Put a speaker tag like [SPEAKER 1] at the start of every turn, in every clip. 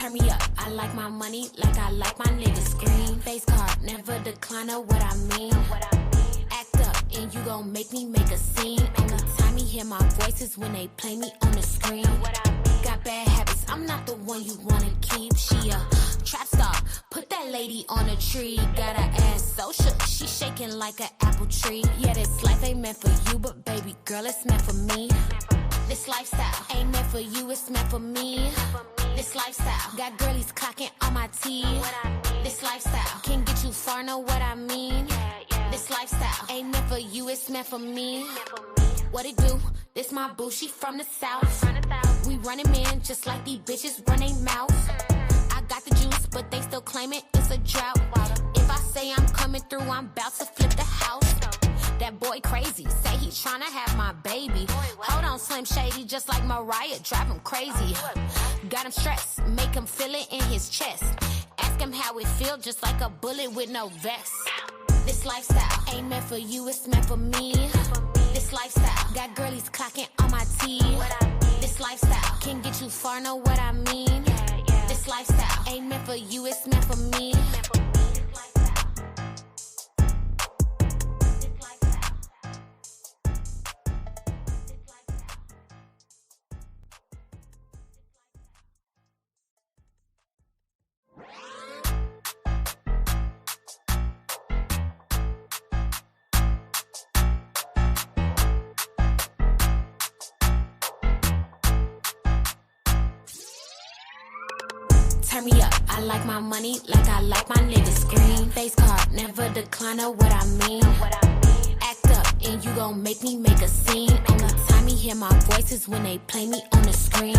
[SPEAKER 1] Turn me up, I like my money like I like my niggas. Green face card, never decline, know what I mean. Act up and you gon' make me make a scene. Only time you hear my voice is when they play me on the screen. Got bad habits, I'm not the one you wanna keep. She a trap star, put that lady on a tree. Got her ass so shook, she shaking like an apple tree. Yeah, this life ain't meant for you, but baby girl, it's meant for me. This lifestyle ain't meant for you, it's meant for me. This lifestyle got girlies clocking on my teeth. This lifestyle can get you far, know what I mean. This lifestyle ain't meant for you, it's meant for me. What it do? This my boo, she from the south. We running man just like these bitches run they mouth. I got the juice, but they still claiming it's a drought. If I say I'm coming through, I'm about to flip the house. That boy crazy, say he tryna have my baby. Hold on, Slim Shady, just like Mariah, drive him crazy. Got him stressed, make him feel it in his chest. Ask him how it feel, just like a bullet with no vest. This lifestyle ain't meant for you, it's meant for me. This lifestyle got girlies clocking on my teeth. This lifestyle can get you far, know what I mean. This lifestyle ain't meant for you, it's meant for me. Turn me up, I like my money like I like my niggas. Green face card, never decline, know what I mean. Act up and you gon' make me make a scene. Only time you hear my voice is when they play me on the screen.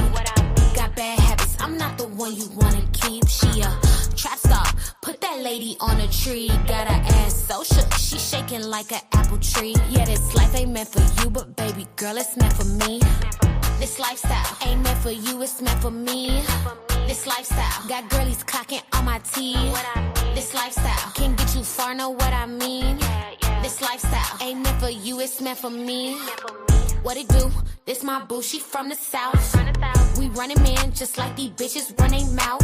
[SPEAKER 1] Got bad habits, I'm not the one you wanna keep. She a trap star, put that lady on a tree. Got her ass so shook, she shaking like an apple tree. Yeah, this life ain't meant for you, but baby girl, it's meant for me. This lifestyle ain't meant for you, it's meant for me. This lifestyle got girlies clocking on my teeth. This lifestyle can get you far, know what I mean. This lifestyle ain't meant for you, it's meant for me. What it do? This my boo, she from the south. We running man just like these bitches run they mouth.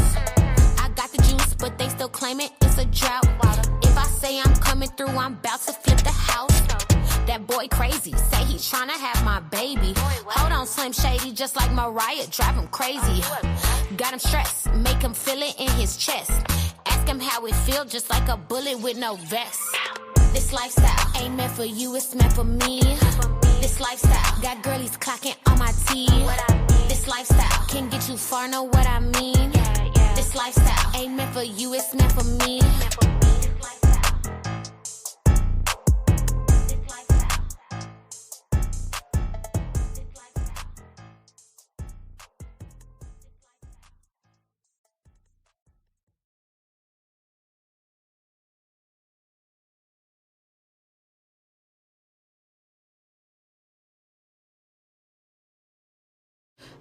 [SPEAKER 1] I got the juice, but they still claiming it's a drought. If I say I'm coming through, I'm about to flip the house. That boy crazy, say he tryna have my baby. Hold on, Slim Shady, just like Mariah, drive him crazy. Got him stressed, make him feel it in his chest. Ask him how it feel, just like a bullet with no vest. This lifestyle ain't meant for you, it's meant for me. This lifestyle got girlies clocking on my teeth. This lifestyle can get you far, know what I mean. This lifestyle ain't meant for you, it's meant for me.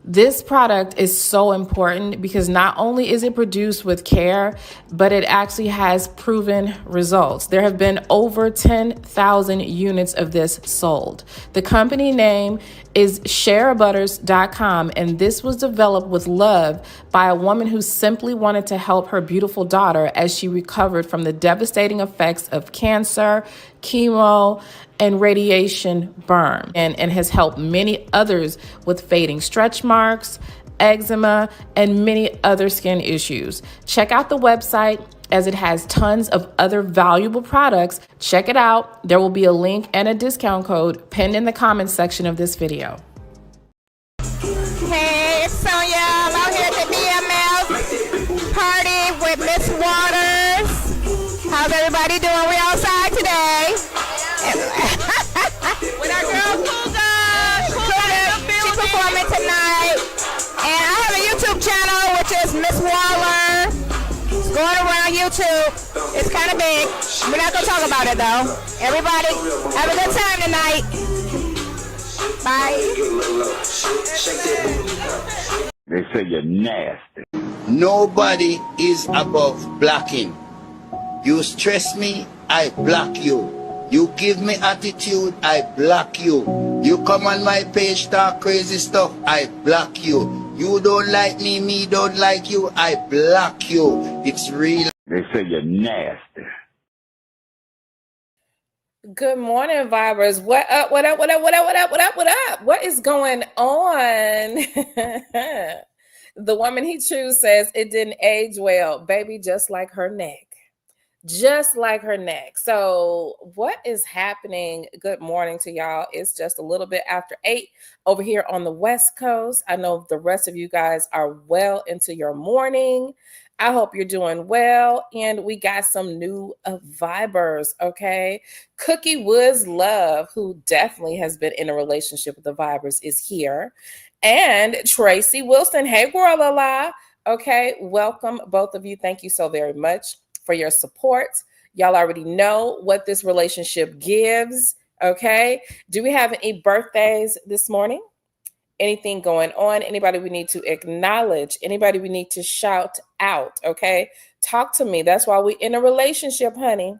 [SPEAKER 2] This product is so important because not only is it produced with care, but it actually has proven results. There have been over 10,000 units of this sold. The company name is shareabutters.com, and this was developed with love by a woman who simply wanted to help her beautiful daughter as she recovered from the devastating effects of cancer, chemo, and radiation burn, and has helped many others with fading stretch marks, eczema, and many other skin issues. Check out the website as it has tons of other valuable products. Check it out. There will be a link and a discount code pinned in the comments section of this video.
[SPEAKER 3] Hey, it's Sonia. I'm out here at the DML party with Miss Waters. How's everybody doing? We outside today. With our girl Cougar. She's performing tonight. And I have a YouTube channel, which is Miss Waller. It's going around YouTube. It's kind of big. We're not going to talk about it, though. Everybody, have a good time tonight. Bye.
[SPEAKER 4] They say you're nasty.
[SPEAKER 5] Nobody is above blocking. You stress me, I block you. You give me attitude, I block you. You come on my page, talk crazy stuff, I block you. You don't like me, me don't like you, I block you. It's real.
[SPEAKER 4] They say you're nasty.
[SPEAKER 2] Good morning, Vibers. What up? What up? What up? What up? What up? What up? What up? What is going on? The woman he chose says it didn't age well, baby, just like her neck. Just like her neck. So, what is happening? Good morning to y'all. It's just a little bit after 8 over here on the West Coast. I know the rest of you guys are well into your morning. I hope you're doing well. And we got some new vibers, okay? Cookie Woods Love, who definitely has been in a relationship with the vibers, is here. And Tracy Wilson. Hey, girl, la. Okay, welcome, both of you. Thank you so very much for your support. Y'all already know what this relationship gives, okay? Do we have any birthdays this morning? Anything going on? Anybody we need to acknowledge? Anybody we need to shout out, okay? Talk to me. That's why we in a relationship, honey.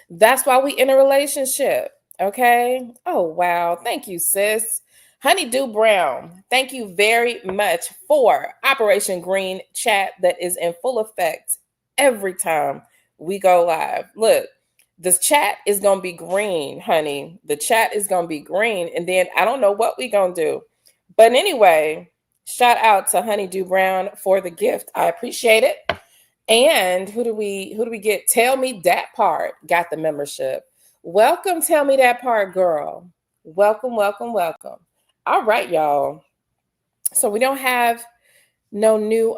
[SPEAKER 2] That's why we in a relationship, okay? Oh, wow. Thank you, sis. Honeydew Brown, thank you very much for Operation Green Chat that is in full effect every time we go live. Look, this chat is going to be green, honey. The chat is going to be green. And then I don't know what we going to do. But anyway, shout out to Honeydew Brown for the gift. I appreciate it. And who do we get? Tell Me That Part got the membership. Welcome, Tell Me That Part, girl. Welcome, welcome, welcome. All right, y'all. So we don't have no new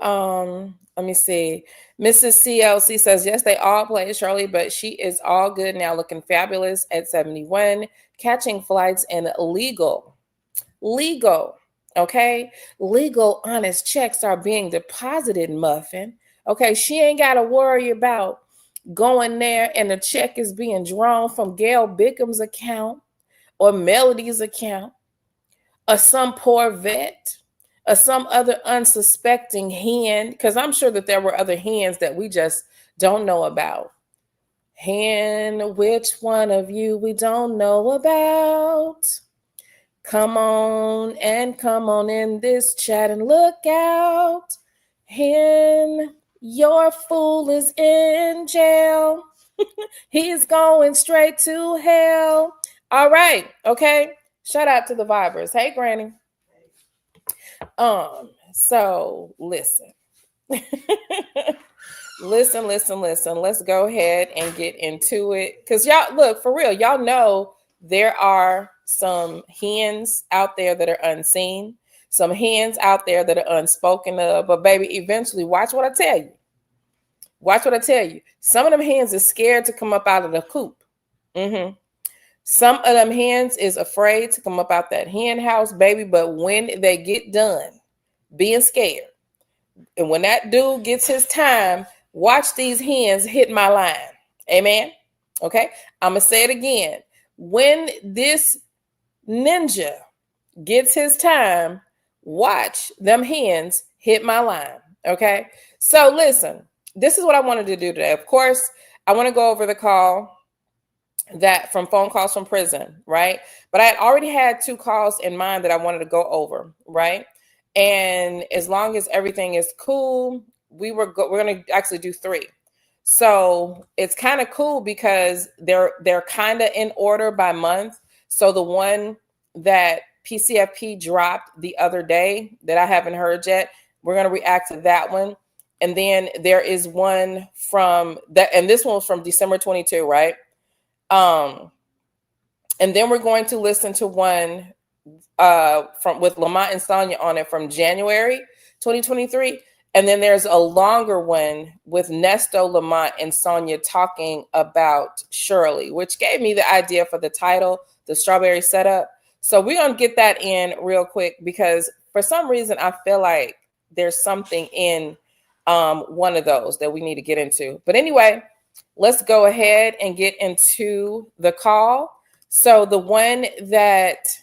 [SPEAKER 2] let me see. Mrs. CLC says, yes, they all play Shirley, but she is all good now, looking fabulous at 71, catching flights and legal, okay? Legal, honest checks are being deposited, Muffin. Okay, she ain't got to worry about going there and the check is being drawn from Gail Bickham's account or Melody's account or some poor vet or some other unsuspecting hen, because I'm sure that there were other hens that we just don't know about. Hen, which one of you we don't know about? Come on in this chat and look out. Hen, your fool is in jail. He's going straight to hell. All right, okay. Shout out to the vibers. Hey, Granny. So listen. listen. Let's go ahead and get into it. Because y'all, look, for real, y'all know there are some hens out there that are unseen, some hens out there that are unspoken of. But baby, eventually, watch what I tell you. Watch what I tell you. Some of them hens are scared to come up out of the coop. Some of them hens is afraid to come up out that hen house, baby. But when they get done being scared, and when that dude gets his time, watch these hens hit my line. Amen. Okay. I'm going to say it again. When this ninja gets his time, watch them hens hit my line. Okay. So listen, this is what I wanted to do today. Of course, I want to go over the call that from phone calls from prison, right? But I had already had 2 calls in mind that I wanted to go over, right? And as long as everything is cool, we're going to actually do 3. So it's kind of cool because they're kind of in order by month. So the one that PCFP dropped the other day that I haven't heard yet, we're going to react to that one. And then there is one from that, and this one was from December 22, right? And then we're going to listen to one from with Lamont and Sonia on it from January 2023. And then there's a longer one with Nesto, Lamont, and Sonia talking about Shirley, which gave me the idea for the title, The Strawberry Setup. So we're going to get that in real quick because for some reason I feel like there's something in one of those that we need to get into. But anyway, let's go ahead and get into the call. So the one that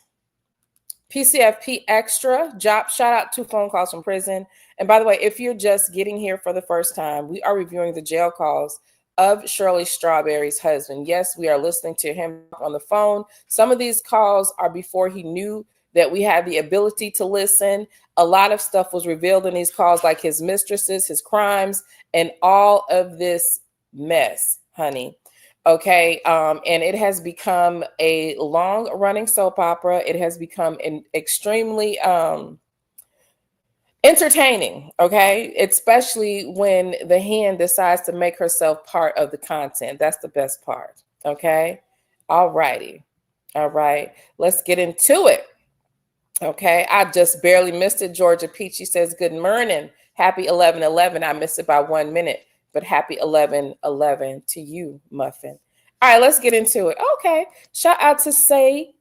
[SPEAKER 2] PCFP Extra, shout out to phone calls from prison. And by the way, if you're just getting here for the first time, we are reviewing the jail calls of Shirley Strawberry's husband. Yes, we are listening to him on the phone. Some of these calls are before he knew that we had the ability to listen. A lot of stuff was revealed in these calls, like his mistresses, his crimes, and all of this mess, honey. Okay. And it has become a long running soap opera. It has become an extremely entertaining. Okay. Especially when the hen decides to make herself part of the content. That's the best part. Okay. All righty. All right. Let's get into it. Okay. I just barely missed it. Georgia Peachy says, good morning. Happy 11/11. I missed it by 1 minute, but happy 11/11 to you, Muffin. All right, let's get into it. Okay. Shout out to CJ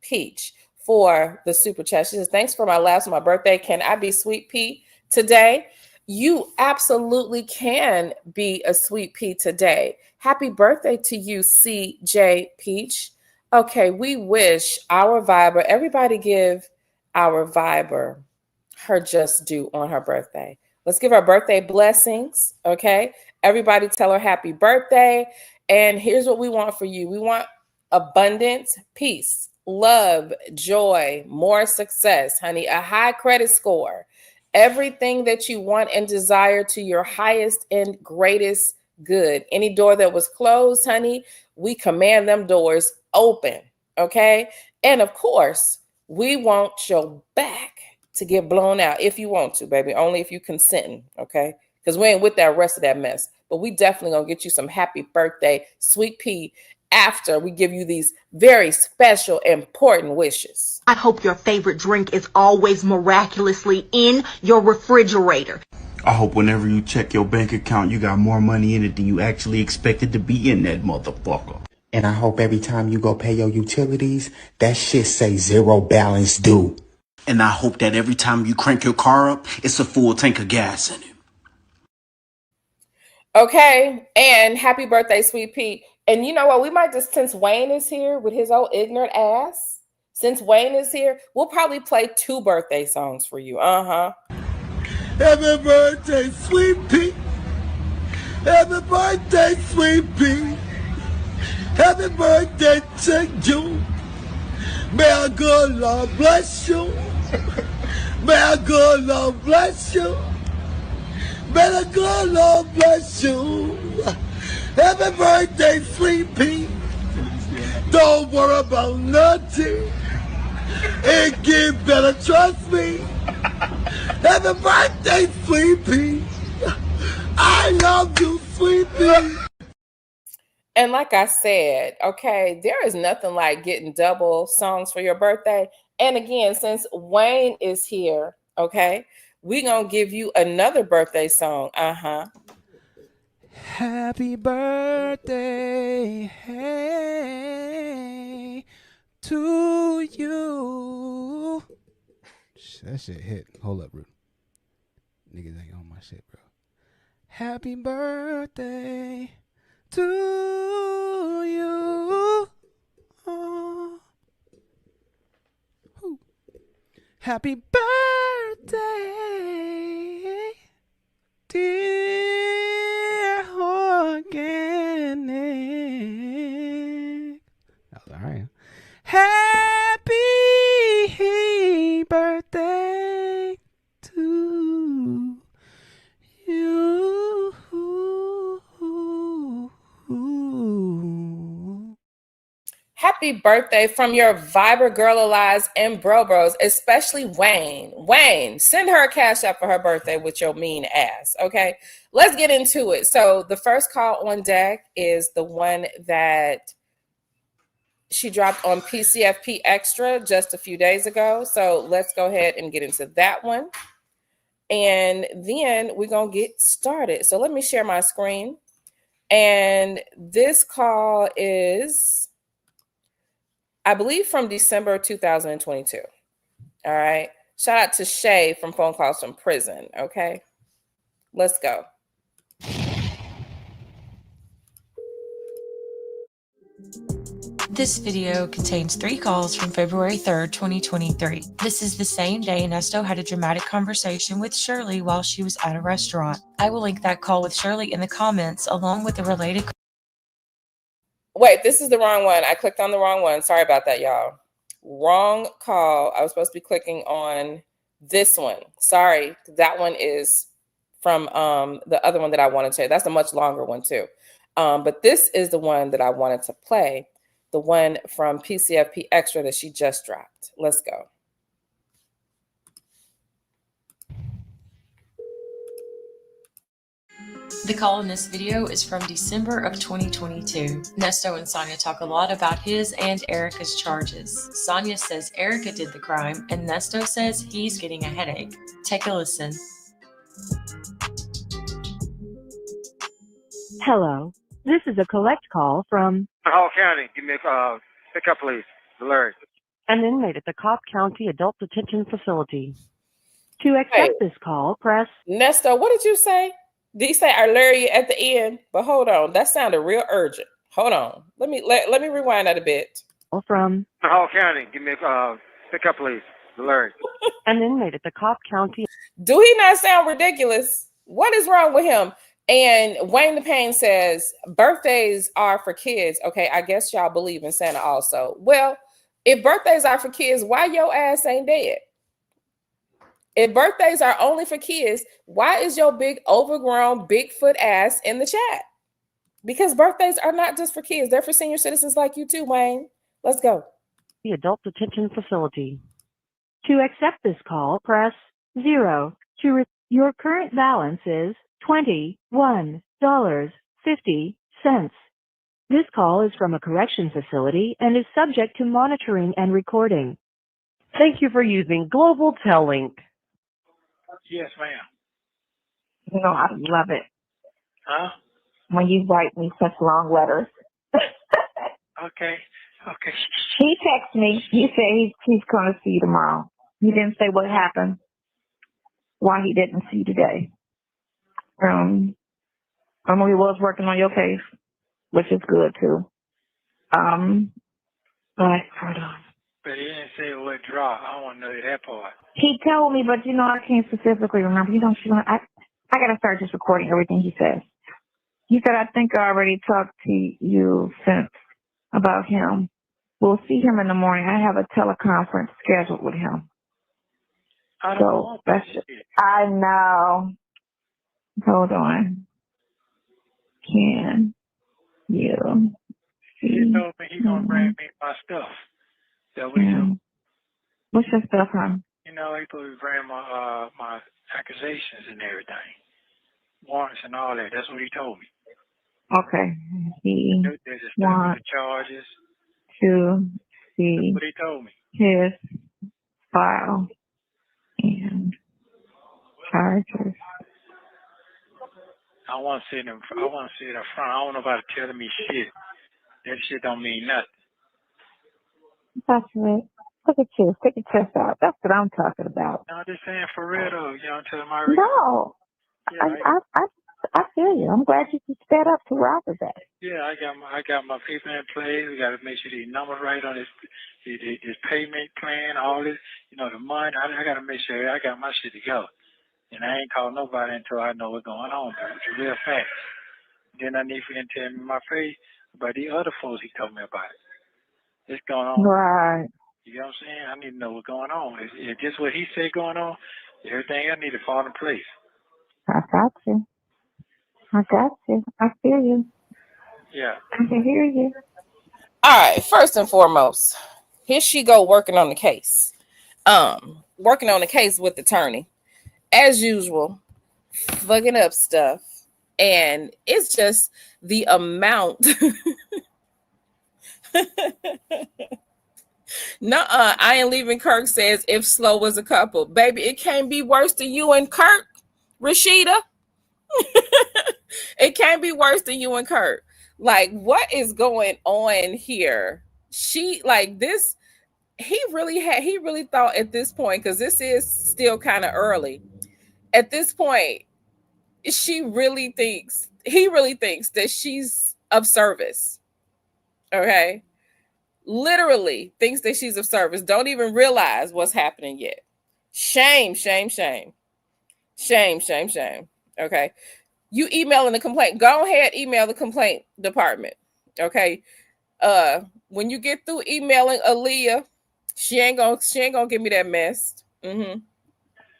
[SPEAKER 2] Peach for the super chat. She says, thanks for my laughs on my birthday. Can I be Sweet Pea today? You absolutely can be a Sweet Pea today. Happy birthday to you, CJ Peach. Okay, we wish our Viber, everybody give our Viber her just due on her birthday. Let's give her birthday blessings, okay? Everybody tell her happy birthday. And here's what we want for you. We want abundance, peace, love, joy, more success, honey, a high credit score, everything that you want and desire to your highest and greatest good. Any door that was closed, honey, we command them doors open, okay? And of course, we want your back to get blown out if you want to, baby. Only if you consenting, okay? Because we ain't with that rest of that mess. But we definitely gonna get you some happy birthday, Sweet Pea, after we give you these very special, important wishes.
[SPEAKER 6] I hope your favorite drink is always miraculously in your refrigerator.
[SPEAKER 7] I hope whenever you check your bank account, you got more money in it than you actually expected to be in that motherfucker.
[SPEAKER 8] And I hope every time you go pay your utilities, that shit say zero balance due.
[SPEAKER 7] And I hope that every time you crank your car up, it's a full tank of gas in it.
[SPEAKER 2] Okay, and happy birthday, Sweet Pea. And you know what? We might just, since Wayne is here with his old ignorant ass, since Wayne is here, we'll probably play 2 birthday songs for you.
[SPEAKER 5] Happy birthday, Sweet Pea. Happy birthday, Sweet Pea. Happy birthday to you. May our good Lord bless you. May our good Lord bless you. May the good Lord bless you. Happy birthday, Sweet Pea. Don't worry about nothing. It gets better, trust me. Happy birthday, Sweet Pea. I love you, Sweet Pea.
[SPEAKER 2] And like I said, okay, there is nothing like getting double songs for your birthday. And again, since Wayne is here, okay, we're going to give you another birthday song.
[SPEAKER 9] Happy birthday, hey, to you. That shit hit. Hold up, bro. Niggas ain't on my shit, bro. Happy birthday to you. Oh. Happy birthday, dear organic. That was all right. Happy birthday to you.
[SPEAKER 2] Happy birthday from your Viber Girl Alives and Bro Bros, especially Wayne. Wayne, send her a cash app for her birthday with your mean ass, okay? Let's get into it. So the first call on deck is the one that she dropped on PCFP Extra just a few days ago. So let's go ahead and get into that one. And then we're going to get started. So let me share my screen. And this call is, I believe, from December 2022. All right. Shout out to Shay from Phone Calls from Prison. Okay. Let's go.
[SPEAKER 10] This video contains 3 calls from February 3rd, 2023. This is the same day Nesto had a dramatic conversation with Shirley while she was at a restaurant. I will link that call with Shirley in the comments along with the related.
[SPEAKER 2] Wait, this is the wrong one. I clicked on the wrong one. Sorry about that, y'all. Wrong call. I was supposed to be clicking on this one. Sorry, that one is from the other one that I wanted to. That's a much longer one too. But this is the one that I wanted to play, the one from PCFP Extra that she just dropped. Let's go.
[SPEAKER 10] The call in this video is from December of 2022. Nesto and Sonia talk a lot about his and Erica's charges. Sonia says Erica did the crime, and Nesto says he's getting a headache. Take a listen.
[SPEAKER 11] Hello. This is a collect call from
[SPEAKER 12] Hall County. Give me a pickup, please. Larry.
[SPEAKER 11] an inmate at the Cobb County Adult Detention Facility. To accept this call, press
[SPEAKER 2] Nesto, what did you say? Did he say Larry at the end? But hold on, that sounded real urgent. Hold on. Let me rewind that a bit.
[SPEAKER 11] From
[SPEAKER 12] Hall County. Give me a pickup, please. Larry.
[SPEAKER 11] an inmate at the Cobb County.
[SPEAKER 2] Do he not sound ridiculous? What is wrong with him? And Wayne the Pain says birthdays are for kids. Okay, I guess y'all believe in Santa also. Well, if birthdays are for kids, why your ass ain't dead? If birthdays are only for kids, why is your big overgrown Bigfoot ass in the chat? Because birthdays are not just for kids. They're for senior citizens like you too, Wayne. Let's go.
[SPEAKER 11] The Adult Detention Facility. To accept this call, press 0. Your current balance is $21.50. This call is from a correction facility and is subject to monitoring and recording. Thank you for using Global Tellink.
[SPEAKER 12] Yes, ma'am.
[SPEAKER 13] You know, I love it
[SPEAKER 12] Huh?
[SPEAKER 13] when you write me such long letters.
[SPEAKER 12] Okay. Okay.
[SPEAKER 13] He texted me. He said he's going to see you tomorrow. He didn't say what happened, why he didn't see you today. I know he was working on your case, which is good too. But hold on.
[SPEAKER 12] But he didn't say what drop. I don't want to know that part.
[SPEAKER 13] He told me, but you know, I can't specifically remember. You know, I got to start just recording everything he says. He said, I think I already talked to you since about him. We'll see him in the morning. I have a teleconference scheduled with him.
[SPEAKER 12] I don't know.
[SPEAKER 13] I know. Hold on. Can you see?
[SPEAKER 12] He told me he's going to bring me my stuff. That what he told me.
[SPEAKER 13] What's your stuff, hon?
[SPEAKER 12] You know, he supposed to bring my accusations and everything. Warrants and all that. That's what he told me.
[SPEAKER 13] Okay. He
[SPEAKER 12] There's a stuff with the charges.
[SPEAKER 13] to see
[SPEAKER 12] That's what he told me.
[SPEAKER 13] his file and charges.
[SPEAKER 12] I want to see it in front. I don't want nobody telling me shit. That shit don't mean nothing.
[SPEAKER 13] That's it. Look at you. Stick your chest out. That's what I'm talking about.
[SPEAKER 12] No, I'm just saying for real though. You know, tell my
[SPEAKER 13] No.
[SPEAKER 12] Yeah,
[SPEAKER 13] I feel you. I'm glad you sped up to where I was at.
[SPEAKER 12] yeah, I got my people in place. We got to make sure these numbers right on this payment plan, all this. You know, the money. I got to make sure I got my shit together. And I ain't call nobody until I know what's going on. It's a real fact. Then I need for him to tell me in my face about the other folks he told me about it. It's going on.
[SPEAKER 13] Right.
[SPEAKER 12] You know what I'm saying? I need to know what's going on. If this what he said going on, everything I need to fall in place.
[SPEAKER 13] I got you. I feel you.
[SPEAKER 12] Yeah.
[SPEAKER 13] I can hear you.
[SPEAKER 2] All right, first and foremost, here she go working on the case. Working on the case with the attorney. As usual, fucking up stuff. And it's just the amount. Nuh-uh, I ain't leaving. Kirk says if Slow was a couple. Baby, it can't be worse than you and Kirk, Rashida. It can't be worse than you and Kirk. Like, what is going on here? She like this. He really thought at this point, because this is still kind of early. At this point, he really thinks that she's of service. Okay. Literally thinks that she's of service. Don't even realize what's happening yet. Shame. Okay. You emailing the complaint. Go ahead, email the complaint department. Okay. When you get through emailing Aaliyah, She ain't gonna give me that mess. Mm-hmm.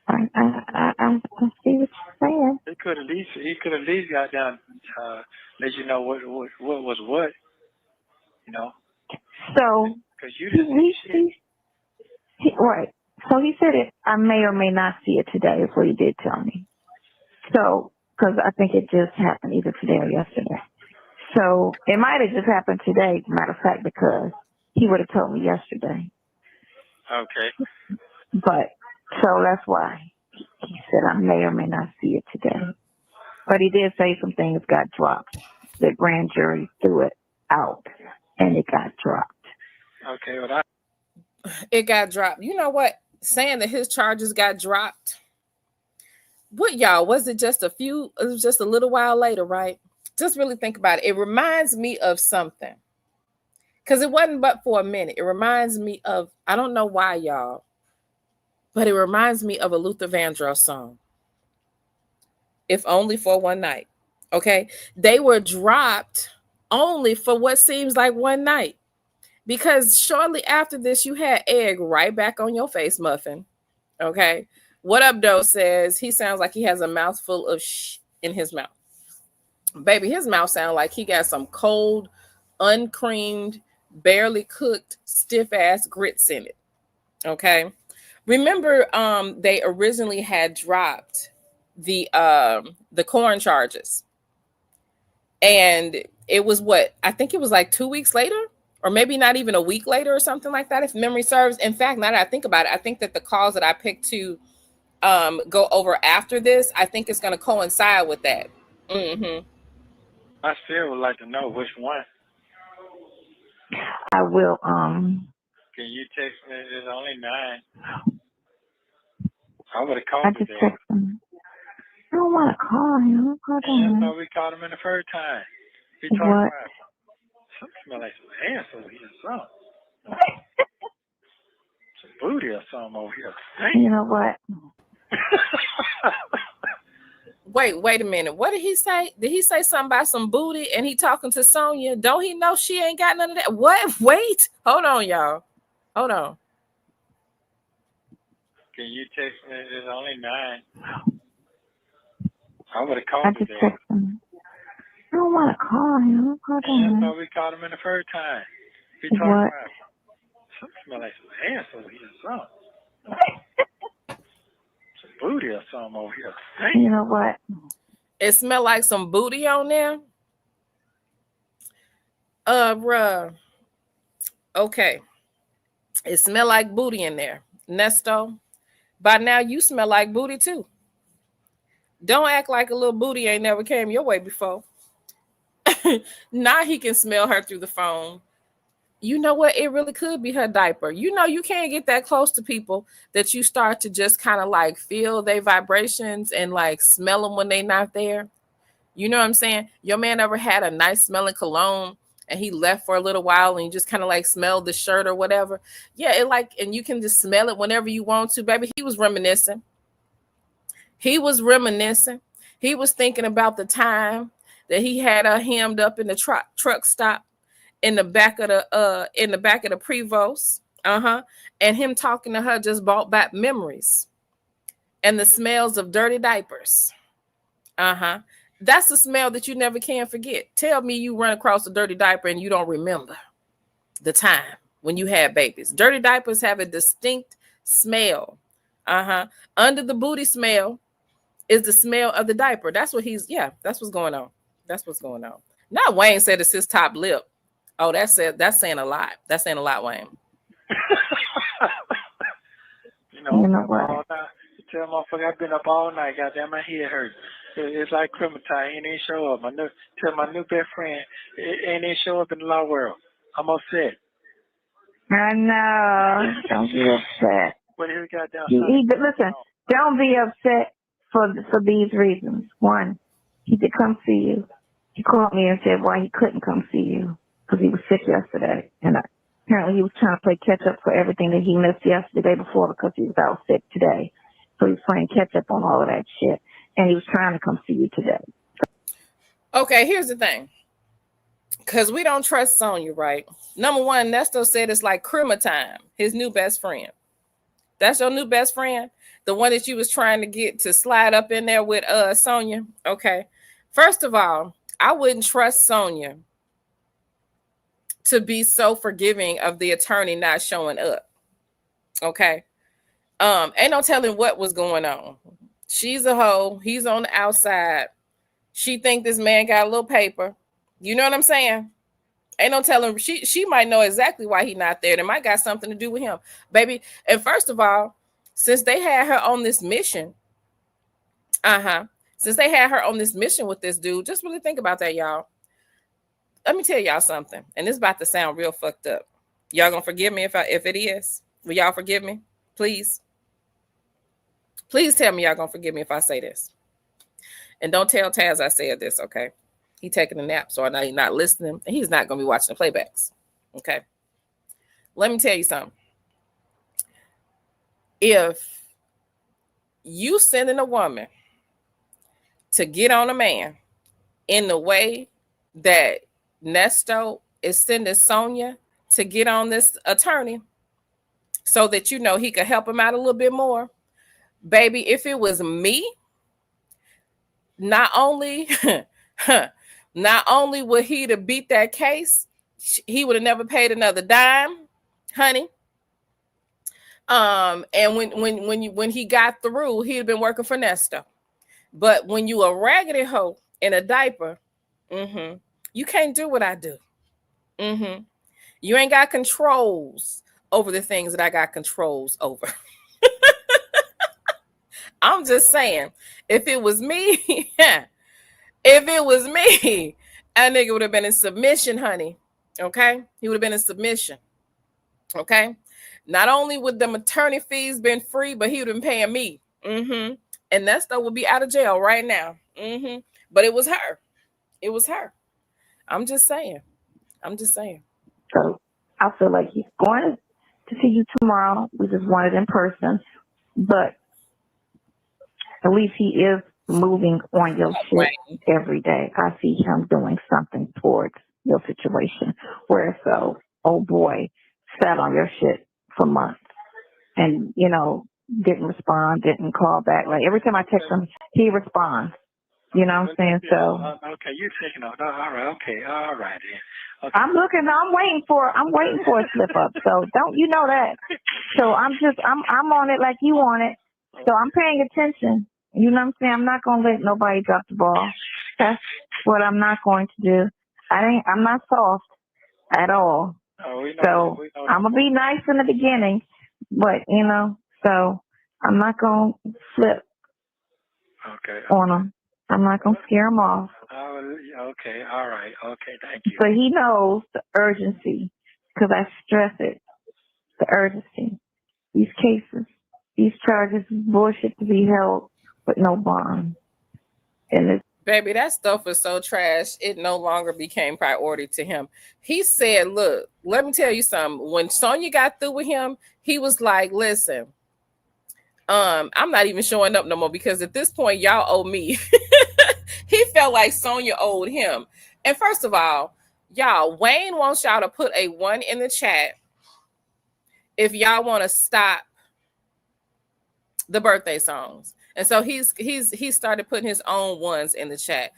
[SPEAKER 13] I see what you're saying.
[SPEAKER 12] He could at least got down let you know what was what, you know.
[SPEAKER 13] So
[SPEAKER 12] Because you didn't see shit.
[SPEAKER 13] right. So he said it. I may or may not see it today. Is what he did tell me. So because I think it just happened either today or yesterday. So it might have just happened today. Matter of fact, because he would have told me yesterday.
[SPEAKER 12] Okay.
[SPEAKER 13] But so that's why he said I may or may not see it today. But he did say some things got dropped. The grand jury threw it out, and it got dropped.
[SPEAKER 12] Okay, well,
[SPEAKER 2] It got dropped. You know what? Saying that his charges got dropped. What y'all? Was it just a few? It was just a little while later, right? Just really think about it. It reminds me of something. Because it wasn't but for a minute. It reminds me of, I don't know why, y'all, but it reminds me of a Luther Vandross song. If Only for One Night. Okay. They were dropped only for what seems like one night. Because shortly after this, you had Egg right back on your face, Muffin. Okay. What Up Doe says he sounds like he has a mouthful of shh in his mouth. Baby, his mouth sounds like he got some cold, uncreamed, barely cooked, stiff ass grits in it. Okay. Remember, they originally had dropped the corn charges. And it was what? I think it was like 2 weeks later, or maybe not even a week later or something like that, if memory serves. In fact, now that I think about it, I think that the calls that I picked to go over after this, I think it's going to coincide with that. Mm-hmm.
[SPEAKER 12] I still would like to know which one.
[SPEAKER 13] I will.
[SPEAKER 12] Can you text me? It's only 9. I would have called
[SPEAKER 13] I just
[SPEAKER 12] today.
[SPEAKER 13] text him. I don't want to call him. Hold on.
[SPEAKER 12] No, we called him in the first time. He talking
[SPEAKER 13] What?
[SPEAKER 12] about something smell like some ass over here, something. Some booty or something over here. Dang.
[SPEAKER 13] You know what?
[SPEAKER 2] Wait a minute. What did he say? Did he say something about some booty and he talking to Sonya? Don't he know she ain't got none of that? What? Wait. Hold on, y'all. Hold on.
[SPEAKER 12] Can you text me? It's only 9. I would have called
[SPEAKER 13] I just
[SPEAKER 12] today.
[SPEAKER 13] text him. I don't want to call him. Hold on.
[SPEAKER 12] No, we called him in the first time. He talking
[SPEAKER 13] What?
[SPEAKER 12] about something smell like some ass over here, something. Some booty or something over here. Dang.
[SPEAKER 13] You know what?
[SPEAKER 2] It smelled like some booty on there. Bruh. Okay. It smelled like booty in there. Nesto. By now you smell like booty too. Don't act like a little booty ain't never came your way before. Now he can smell her through the phone. You know what? It really could be her diaper. You know, you can't get that close to people that you start to just kind of like feel their vibrations and like smell them when they're not there. You know what I'm saying? Your man ever had a nice smelling cologne and he left for a little while and you just kind of like smelled the shirt or whatever? Yeah, it like, and you can just smell it whenever you want to, baby. He was reminiscing. He was reminiscing. He was thinking about the time that he had her hemmed up in the truck stop in the back of the Prevost. And him talking to her just brought back memories and the smells of dirty diapers. That's the smell that you never can forget. Tell me you run across a dirty diaper and you don't remember the time when you had babies. Dirty diapers have a distinct smell. Under the booty smell is the smell of the diaper. That's what's going on. That's what's going on. Now Wayne said it's his top lip. Oh, that's saying a lot. That's saying a lot, Wayne.
[SPEAKER 12] You know what? All night. You tell motherfucker I've been up all night. Goddamn, my head hurts. It's like Christmas time. He ain't show up. Tell my new best friend ain't show up in the law world. I'm upset.
[SPEAKER 13] I know. Don't be upset.
[SPEAKER 12] What he got down?
[SPEAKER 13] Listen, don't be upset for these reasons. One, he did come see you. He called me and said why he couldn't come see you because he was sick yesterday, and apparently he was trying to play catch up for everything that he missed yesterday before because he was out sick today. So he was playing catch up on all of that shit, and he was trying to come see you today.
[SPEAKER 2] Okay, here's the thing. Because we don't trust Sonya, right? Number one, Nesto said it's like Krima time, his new best friend. That's your new best friend? The one that you was trying to get to slide up in there with Sonya? Okay. First of all, I wouldn't trust Sonya to be so forgiving of the attorney not showing up. Okay. Ain't no telling what was going on. She's a hoe. He's on the outside. She think this man got a little paper. You know what I'm saying? Ain't no telling. She might know exactly why he not there. It might got something to do with him, baby. And first of all, since they had her on this mission, since they had her on this mission with this dude, just really think about that, y'all. Let me tell y'all something, and this is about to sound real fucked up. Y'all gonna forgive me if it is? Will y'all forgive me, please? Please tell me y'all gonna forgive me if I say this. And don't tell Taz I said this, okay? He taking a nap, so I know he's not listening, and he's not gonna be watching the playbacks. Okay. Let me tell you something. If you sending a woman to get on a man in the way that Nesto is sending Sonya to get on this attorney so that you know he could help him out a little bit more, baby, if it was me, not only would he to beat that case, he would have never paid another dime, honey. And when he got through, he'd been working for Nesto. But when you a raggedy hoe in a diaper, you can't do what I do. You ain't got controls over the things that I got controls over. I'm just saying, if it was me, that nigga would have been in submission, honey. Okay? He would have been in submission. Okay? Not only would the maternity fees been free, but he would have been paying me. And Nesto would be out of jail right now. But it was her. It was her. I'm just saying.
[SPEAKER 13] So I feel like he's going to see you tomorrow. We just want it in person. But at least he is moving on your shit every day. I see him doing something towards your situation. Where so, oh boy, sat on your shit for months and, didn't respond, didn't call back. Like every time I text him, he responds. You know what I'm saying? So
[SPEAKER 12] okay, you're taking off. All right, okay, all right then. Okay.
[SPEAKER 13] I'm waiting for a slip up. So don't you know that? So I'm on it like you on it. So I'm paying attention. You know what I'm saying? I'm not gonna let nobody drop the ball. That's what I'm not going to do. I'm not soft at all. So I'm gonna be nice in the beginning, but so I'm not gonna flip on them. I'm not gonna scare him off.
[SPEAKER 12] Okay, all right, okay, thank you.
[SPEAKER 13] But he knows the urgency because I stress it. The urgency. These cases, these charges, bullshit to be held with no bond. And it's
[SPEAKER 2] baby, that stuff was so trash, it no longer became priority to him. He said, look, let me tell you something. When Sonya got through with him, he was like, listen, I'm not even showing up no more because at this point, y'all owe me. He felt like Sonya owed him. And first of all, y'all, Wayne wants y'all to put a 1 in the chat if y'all want to stop the birthday songs. And so he started putting his own ones in the chat.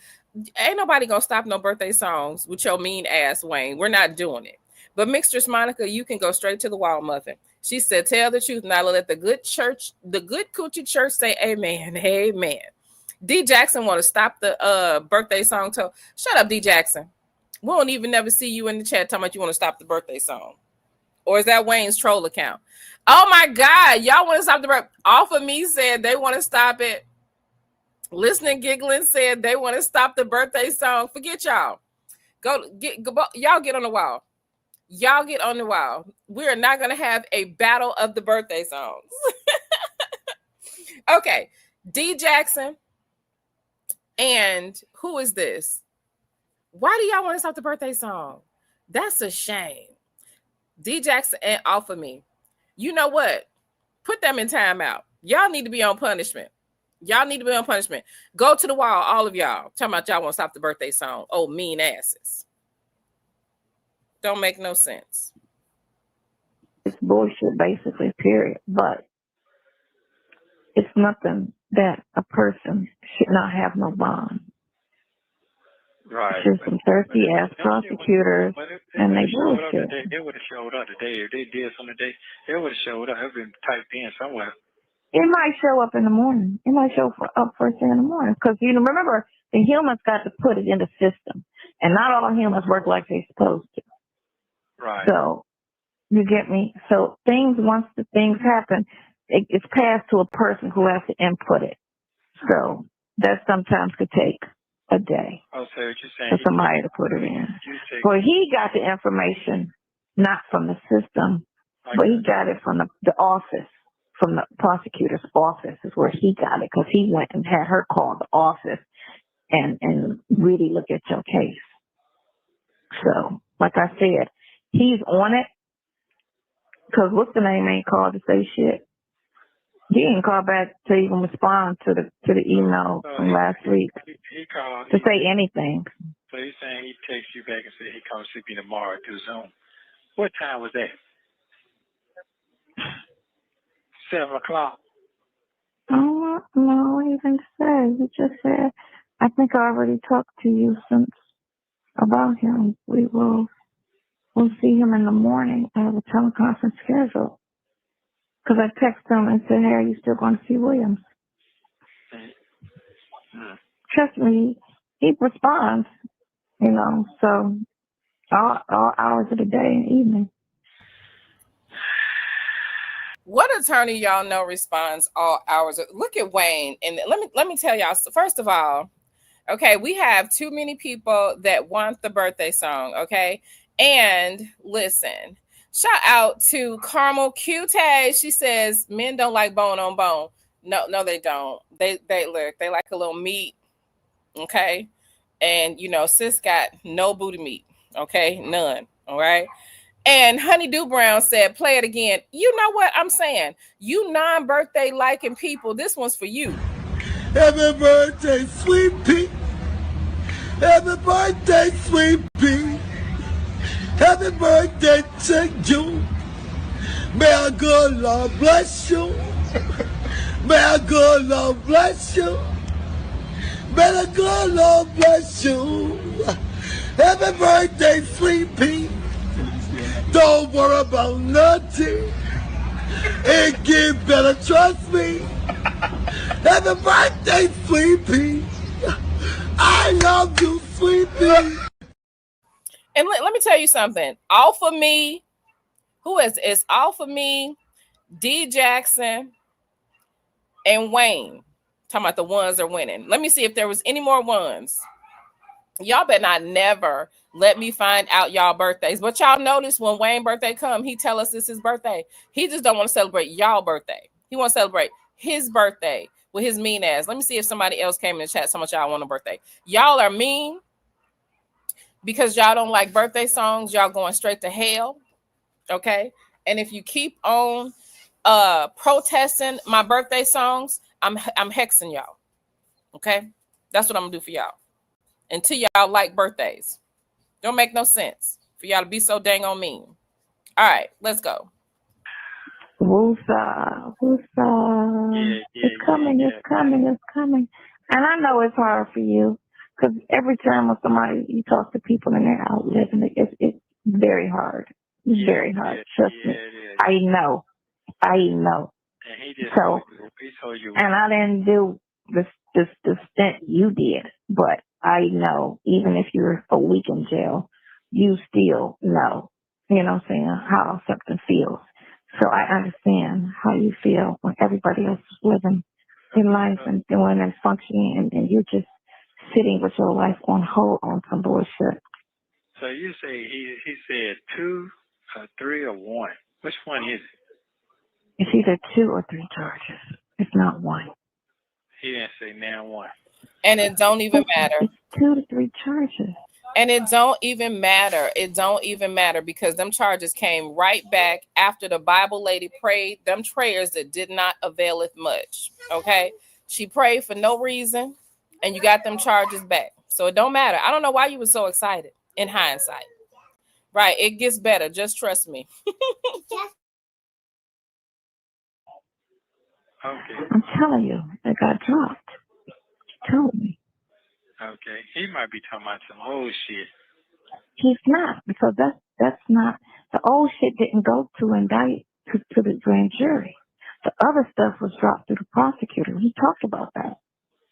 [SPEAKER 2] Ain't nobody gonna stop no birthday songs with your mean ass, Wayne. We're not doing it. But Mistress Monica, you can go straight to the wall, muffin. She said, tell the truth, now let the good coochie church say amen. Amen. D Jackson want to stop the birthday song. Shut up, D Jackson. We won't even never see you in the chat talking about you want to stop the birthday song. Or is that Wayne's troll account? Oh my God, y'all want to stop the birthday? Off of me said they want to stop it. Listening Giggling said they want to stop the birthday song. Forget y'all. Y'all get on the wall. Y'all get on the wall. We are not going to have a battle of the birthday songs. Okay. D Jackson. And who is this? Why do y'all want to stop the birthday song? That's a shame. D Jackson and Off of Me. You know what? Put them in timeout. Y'all need to be on punishment. Go to the wall, all of y'all. Talking about y'all want to stop the birthday song. Oh, mean asses. Don't make no sense.
[SPEAKER 13] It's bullshit, basically, period. But it's nothing that a person should not have no bond.
[SPEAKER 12] Right.
[SPEAKER 13] It's just some thirsty ass prosecutors and they bullshit.
[SPEAKER 12] They would have showed up today. If they did something today, they would have showed up. It would have been typed in somewhere.
[SPEAKER 13] It might show up in the morning. It might show up first thing in the morning. Because, remember, the humans got to put it in the system. And not all humans work like they're supposed to.
[SPEAKER 12] Right.
[SPEAKER 13] So, you get me? So, once the things happen, it's passed to a person who has to input it. So, that sometimes could take a day
[SPEAKER 12] Oh, so what you're saying?
[SPEAKER 13] for somebody to put it in. Well, he got the information not from the system, but he got it from the office. From the prosecutor's office is where he got it, because he went and had her call the office and really look at your case. So, like I said, he's on it, because what's the name ain't called to say shit. He didn't call back to even respond to the email from last week
[SPEAKER 12] He called
[SPEAKER 13] to say anything.
[SPEAKER 12] So he's saying he texts you back and said he comes to me tomorrow through Zoom. What time was that? 7 o'clock.
[SPEAKER 13] Oh, no, he didn't say. He just said, I think I already talked to you about him. We'll see him in the morning. I have a teleconference scheduled. Because I texted him and said, hey, are you still going to see Williams? Trust me, he responds, so all hours of the day and evening.
[SPEAKER 2] What attorney y'all know responds all hours? Look at Wayne. And let me tell y'all, first of all, okay, we have too many people that want the birthday song, okay? And listen, shout out to Carmel Cute. She says men don't like bone on bone. No, they don't. They like a little meat, okay? And sis got no booty meat, okay? None, all right? And Honeydew Brown said, play it again. You know what I'm saying? You non-birthday liking people, this one's for you.
[SPEAKER 14] Happy birthday, sweet pea. Happy birthday, sweet pea. Happy birthday to you. May our good Lord bless you. May our good Lord bless you. May the good Lord bless you. Happy birthday, sweet pea. Don't worry about nothing. It get better, trust me. Happy birthday, sweet pea. I love you, sweet pea.
[SPEAKER 2] And let me tell you something. All for me. Who is it's all for me, D Jackson, and Wayne. Talking about the ones are winning. Let me see if there was any more ones. Y'all better not never let me find out y'all birthdays. But y'all notice when Wayne's birthday come, he tell us it's his birthday. He just don't want to celebrate y'all birthday. He want to celebrate his birthday with his mean ass. Let me see if somebody else came in the chat so much y'all want a birthday. Y'all are mean because y'all don't like birthday songs. Y'all going straight to hell. Okay? And if you keep on protesting my birthday songs, I'm hexing y'all. Okay? That's what I'm gonna do for y'all. Until y'all like birthdays. Don't make no sense for y'all to be so dang on mean. All right, let's go.
[SPEAKER 13] Woosah. It's coming. And I know it's hard for you, because every time when somebody, you talk to people and they're outliving it, it's very hard. It's very hard. Trust me. I know.
[SPEAKER 12] And he just told you.
[SPEAKER 13] And I didn't do the stint you did, but I know, even if you're a week in jail, you still know, how something feels. So I understand how you feel when everybody else is living their life and doing and functioning, and you're just sitting with your life on hold on some bullshit.
[SPEAKER 12] So you say he said 2, 3, or 1. Which one is it?
[SPEAKER 13] It's either 2 or 3 charges. It's not 1.
[SPEAKER 12] He didn't say now 1.
[SPEAKER 2] And it don't even matter.
[SPEAKER 13] It's 2 to 3 charges.
[SPEAKER 2] And it don't even matter. It don't even matter, because them charges came right back after the Bible lady prayed them prayers that did not availeth much. Okay? She prayed for no reason, and you got them charges back. So it don't matter. I don't know why you were so excited in hindsight. Right. It gets better. Just trust me.
[SPEAKER 12] Okay.
[SPEAKER 13] I'm telling you, it got dropped. Told me.
[SPEAKER 12] Okay. He might be talking about some old shit.
[SPEAKER 13] He's not, because that's not, the old shit didn't go to indict to the grand jury. The other stuff was dropped through the prosecutor. He talked about that.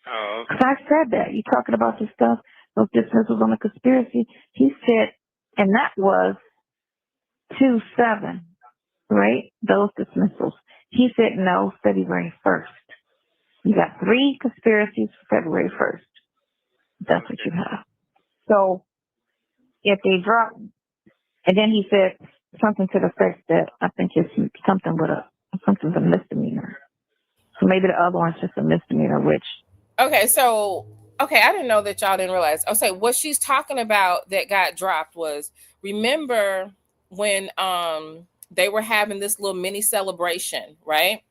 [SPEAKER 12] Oh, okay.
[SPEAKER 13] Because I said that. You talking about this stuff, those dismissals on the conspiracy. He said, and that was 2-7, right? Those dismissals. He said no, February 1st. You got 3 conspiracies February 1st. That's what you have. So if they drop, and then he said something to the effect that I think it's something's a misdemeanor. So maybe the other one's just a misdemeanor, which.
[SPEAKER 2] Okay, so I didn't know that y'all didn't realize. I'll say what she's talking about that got dropped was, remember when they were having this little mini celebration, right?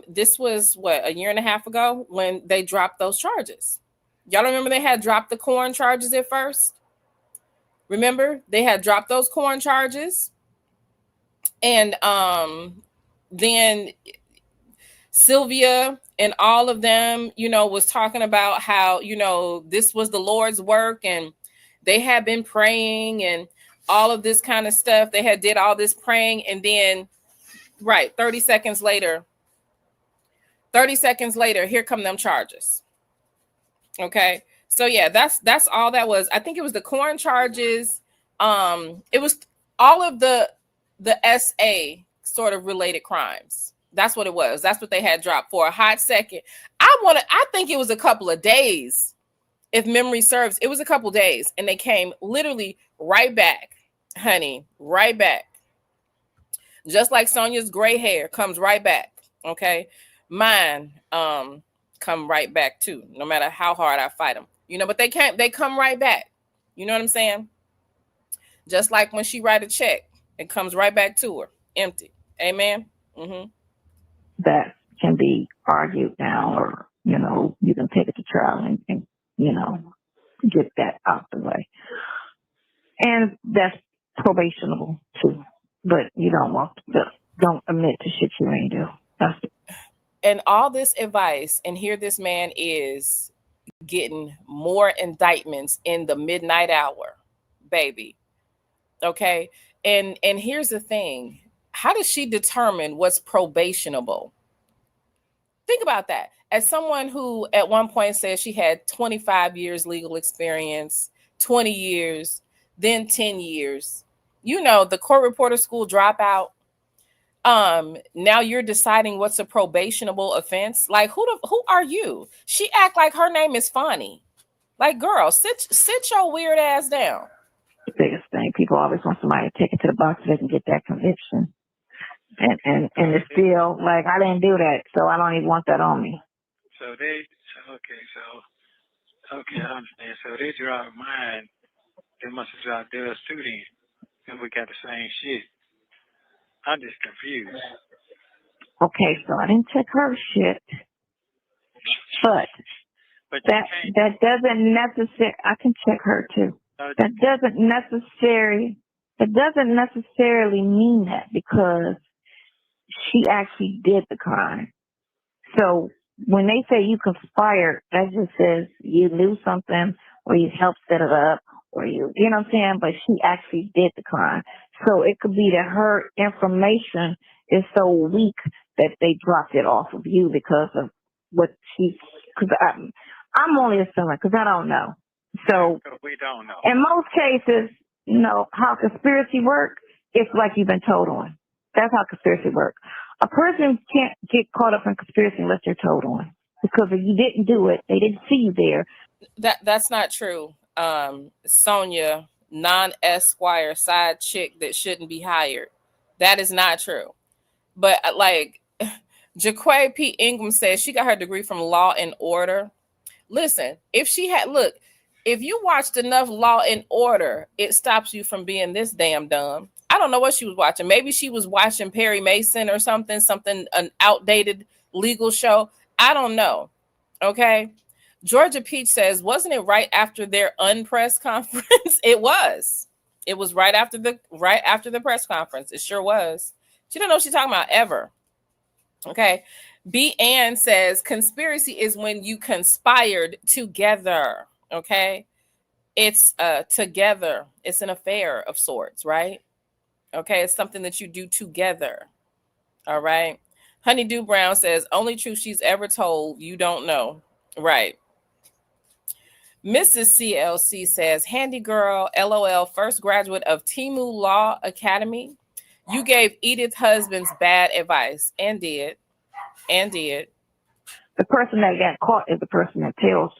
[SPEAKER 2] This was what, a year and a half ago when they dropped those charges. Y'all remember they had dropped the corn charges at first? Remember? They had dropped those corn charges. And then Sylvia and all of them, was talking about how, this was the Lord's work and they had been praying and all of this kind of stuff. They had did all this praying, and then 30 seconds later, here come them charges. Okay. So yeah, that's all that was. I think it was the corn charges. It was all of the SA sort of related crimes. That's what it was. That's what they had dropped for a hot second. I think it was a couple of days. If memory serves, it was a couple days, and they came literally right back, honey, right back. Just like Sonia's gray hair comes right back. Okay. Mine come right back too, no matter how hard I fight them. But they come right back. You know what I'm saying? Just like when she write a check, it comes right back to her empty. Amen. Mm-hmm.
[SPEAKER 13] That can be argued now, or you can take it to trial and get that out the way. And that's probationable too. But you don't admit to shit you ain't do.
[SPEAKER 2] And all this advice, and here this man is getting more indictments in the midnight hour, baby. Okay. And here's the thing. How does she determine what's probationable? Think about that. As someone who at one point said she had 25 years legal experience, 20 years, then 10 years, the court reporter school dropout. Now you're deciding what's a probationable offense. Like who are you? She act like her name is Fonnie. Like, girl, sit your weird ass down.
[SPEAKER 13] The biggest thing. People always want somebody to take it to the box so they can get that conviction. And it's still like, I didn't do that, so I don't even want that on me.
[SPEAKER 12] I understand. So they dropped mine. They must have dropped theirs too then. And we got the same shit. I'm just confused.
[SPEAKER 13] Okay, so I didn't check her shit. But that doesn't necessarily, I can check her too. That doesn't necessarily mean that, because she actually did the crime. So when they say you conspired, that just says you knew something, or you helped set it up, or you know what I'm saying? But she actually did the crime. So it could be that her information is so weak that they dropped it off of you because of what because I'm only assuming, because I don't know. So
[SPEAKER 12] we don't know.
[SPEAKER 13] In most cases, how conspiracy work, it's like you've been told on. That's how conspiracy work. A person can't get caught up in conspiracy unless they're told on. Because if you didn't do it, they didn't see you there.
[SPEAKER 2] That's not true. Sonia, non-esquire side chick that shouldn't be hired. That is not true. But like Jaquay P. Ingram says, she got her degree from Law and Order. Listen, if you watched enough Law and Order, it stops you from being this damn dumb. I don't know what she was watching. Maybe she was watching Perry Mason or something, an outdated legal show. I don't know. Okay. Georgia Peach says, wasn't it right after their unpressed conference? It was. It was right after the press conference. It sure was. She don't know what she's talking about ever. Okay. B. Ann says conspiracy is when you conspired together. Okay. It's together. It's an affair of sorts, right? Okay. It's something that you do together. All right. Honeydew Brown says only truth she's ever told, you don't know. Right. Mrs. CLC says, handy girl, LOL, first graduate of Timu Law Academy. You gave Edith husbands bad advice and did.
[SPEAKER 13] The person that got caught is the person that tells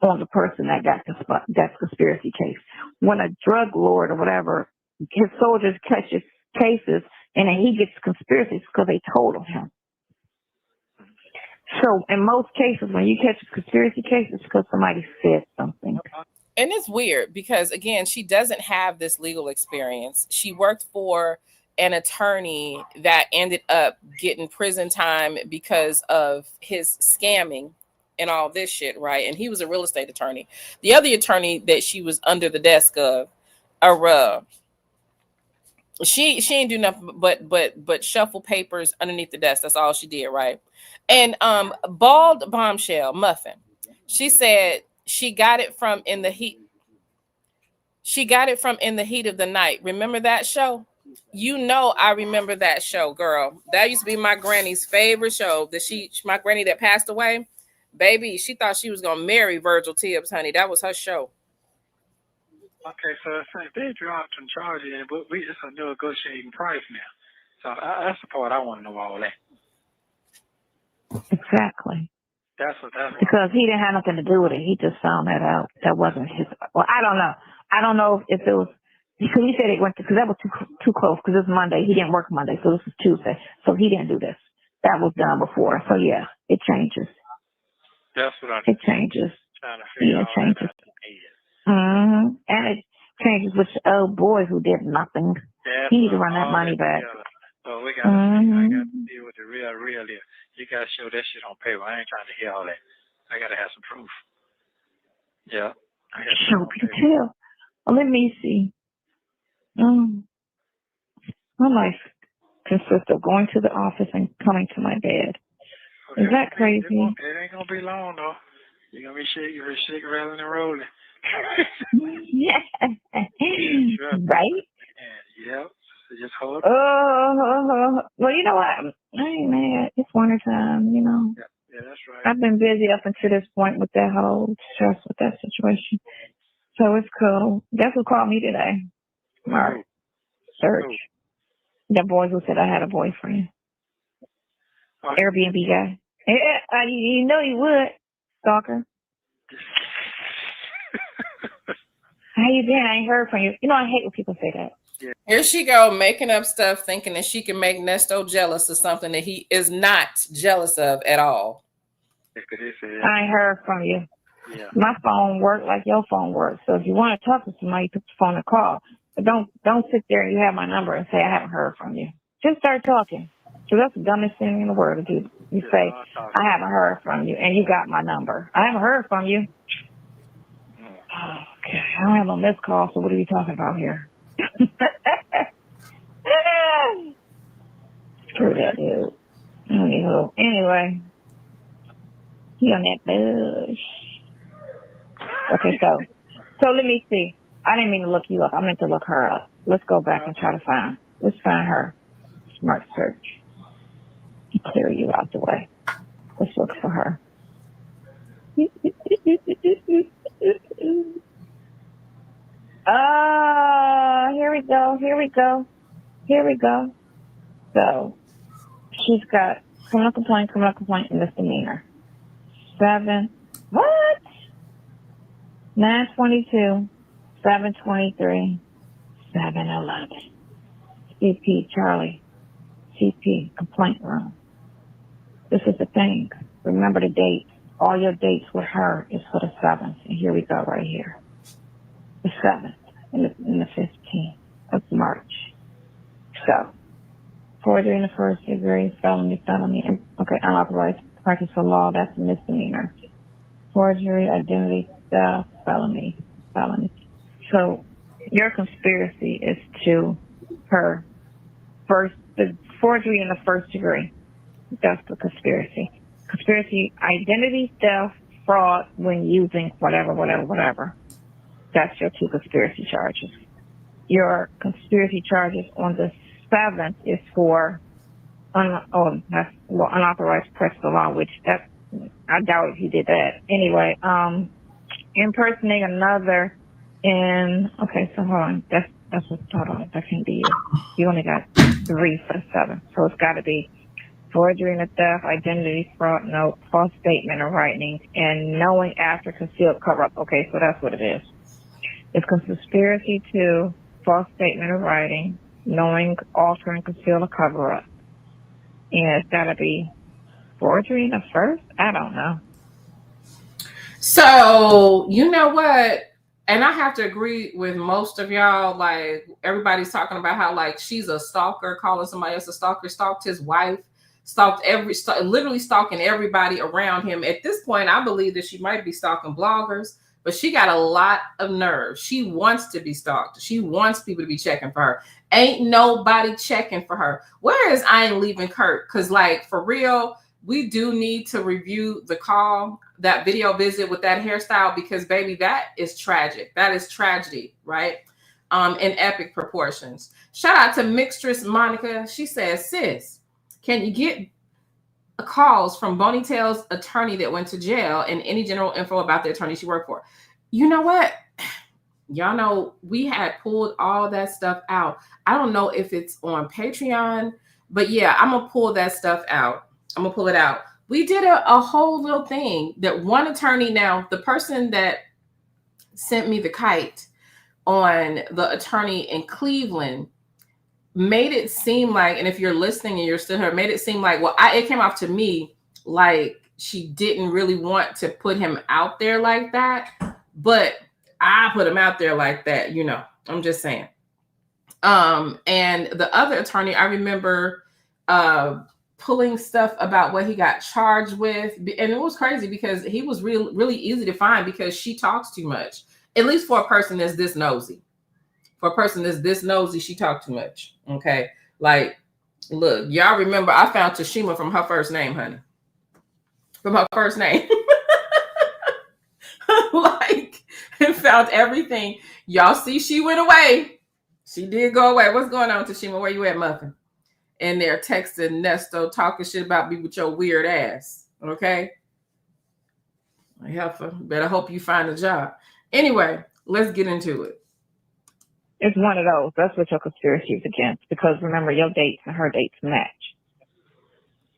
[SPEAKER 13] on the person that got that conspiracy case. When a drug lord or whatever, his soldiers catches cases and then he gets conspiracies because they told on him. So in most cases, when you catch a conspiracy case, it's because somebody said something.
[SPEAKER 2] And it's weird because, again, she doesn't have this legal experience. She worked for an attorney that ended up getting prison time because of his scamming and all this shit, right? And he was a real estate attorney. The other attorney that she was under the desk of, she ain't do nothing but shuffle papers underneath the desk. That's all she did, right? And Bald Bombshell Muffin, she said she got it from In the Heat. She got it from In the Heat of the Night. Remember that show? You know, I remember that show, girl. That used to be my granny's favorite show. My granny that passed away, baby, she thought she was gonna marry Virgil Tibbs, honey. That was her show.
[SPEAKER 12] Okay, so if they dropped some charges, but it's a negotiating price now. So that's the part I want to know all that.
[SPEAKER 13] Exactly.
[SPEAKER 12] That's
[SPEAKER 13] because he didn't have nothing to do with it. He just found that out. That wasn't his. Well, I don't know. I don't know if it was because he said it went because that was too close. Because it's Monday. He didn't work Monday, so this is Tuesday. So he didn't do this. That was done before. So yeah, it changes.
[SPEAKER 12] That's what
[SPEAKER 13] It changes.
[SPEAKER 12] Trying to figure
[SPEAKER 13] it changes. And it changes with the old boy who did nothing. He needs to run that money back.
[SPEAKER 12] So we got to I got to deal with the real is. You got to show that shit on paper. I ain't trying to hear all that. I got to have some proof. Yeah.
[SPEAKER 13] Show people too. Well, let me see. My life consists of going to the office and coming to my bed. Is that crazy?
[SPEAKER 12] It ain't gonna be long though. You're gonna be shaking, rattling, and rolling.
[SPEAKER 13] Yeah. Right?
[SPEAKER 12] Yep. So just hold.
[SPEAKER 13] Well, you know what? I ain't mad. It's winter time, you know.
[SPEAKER 12] Yeah, that's right.
[SPEAKER 13] I've been busy up until this point with that whole stress with that situation. So it's cool. Guess who called me today? Mark. Search. The boy who said I had a boyfriend. Airbnb guy. Yeah, you know you would, stalker. How you been? I ain't heard from you. You know I hate when people say that.
[SPEAKER 2] Yeah. Here she go, making up stuff, thinking that she can make Nesto jealous of something that he is not jealous of at all.
[SPEAKER 13] I ain't heard from you.
[SPEAKER 12] Yeah.
[SPEAKER 13] My phone works like your phone works. So if you want to talk to somebody, pick the phone and call. But don't sit there and you have my number and say I haven't heard from you. Just start talking. So that's the dumbest thing in the world to do. You say I haven't heard from you and you got my number. I haven't heard from you. Okay, I don't have a missed call. So what are you talking about here? Screw that dude. Anyway, he on that bush. Okay, so let me see. I didn't mean to look you up. I meant to look her up. Let's go back and try to find. Let's find her. Smart search. Clear you out the way. Let's look for her. Here we go. So she's got criminal complaint, and misdemeanor. 922, 723, 711. CP Charlie, CP complaint room. This is the thing. Remember the date. All your dates with her is for the 7th. And here we go right here. The 7th and the 15th of March. So, forgery in the first degree, felony. Okay, unauthorized practice of law, that's a misdemeanor. Forgery, identity, theft, felony. So, Your conspiracy is to her the forgery in the first degree. That's the conspiracy. Conspiracy, identity theft, fraud when using whatever. That's your 2 conspiracy charges. Your conspiracy charges on the 7th is for unauthorized personal law, which I doubt if he did that. Anyway, impersonating another so hold on. Hold on. That can't be you. You only got 3 for the 7. So it's gotta be forgery and a theft, identity fraud, note, false statement of writing, and knowing after concealed cover up. Okay, so that's what it is. It's conspiracy to false statement of writing, knowing, alter, and conceal a cover up. And it's gotta be forgery in the first? I don't know.
[SPEAKER 2] So, you know what? And I have to agree with most of y'all. Like, everybody's talking about how, like, she's a stalker, calling somebody else a stalker, stalked his wife, literally stalking everybody around him. At this point, I believe that she might be stalking bloggers, but she got a lot of nerve. She wants to be stalked. She wants people to be checking for her. Ain't nobody checking for her. Where is I Ain't Leaving Kurt? Because, like, for real, we do need to review the call, that video visit with that hairstyle, because baby, that is tragic. That is tragedy, right? In epic proportions. Shout out to Mixtress Monica. She says, sis, can you get calls from Bonitail's attorney that went to jail and any general info about the attorney she worked for? You know what? Y'all know we had pulled all that stuff out. I don't know if it's on Patreon, but yeah, I'm gonna pull that stuff out. I'm gonna pull it out. We did a whole little thing that one attorney, now the person that sent me the kite on the attorney in Cleveland made it seem like, and if you're listening and you're still here, made it seem like, well, it came off to me like she didn't really want to put him out there like that, but I put him out there like that, you know, I'm just saying. And the other attorney, I remember pulling stuff about what he got charged with. And it was crazy because he was really easy to find because she talks too much. At least for a person that's this nosy. For a person that's this nosy, she talked too much. Okay. Like, look, y'all remember I found Tashima from her first name, honey. From her first name. Like, and found everything. Y'all see she went away. She did go away. What's going on, Tashima? Where you at, Muffin? And they're texting Nesto, talking shit about me with your weird ass. Okay? Heifer, better hope you find a job. Anyway, let's get into it.
[SPEAKER 13] It's one of those. That's what your conspiracy is against. Because remember, your dates and her dates match.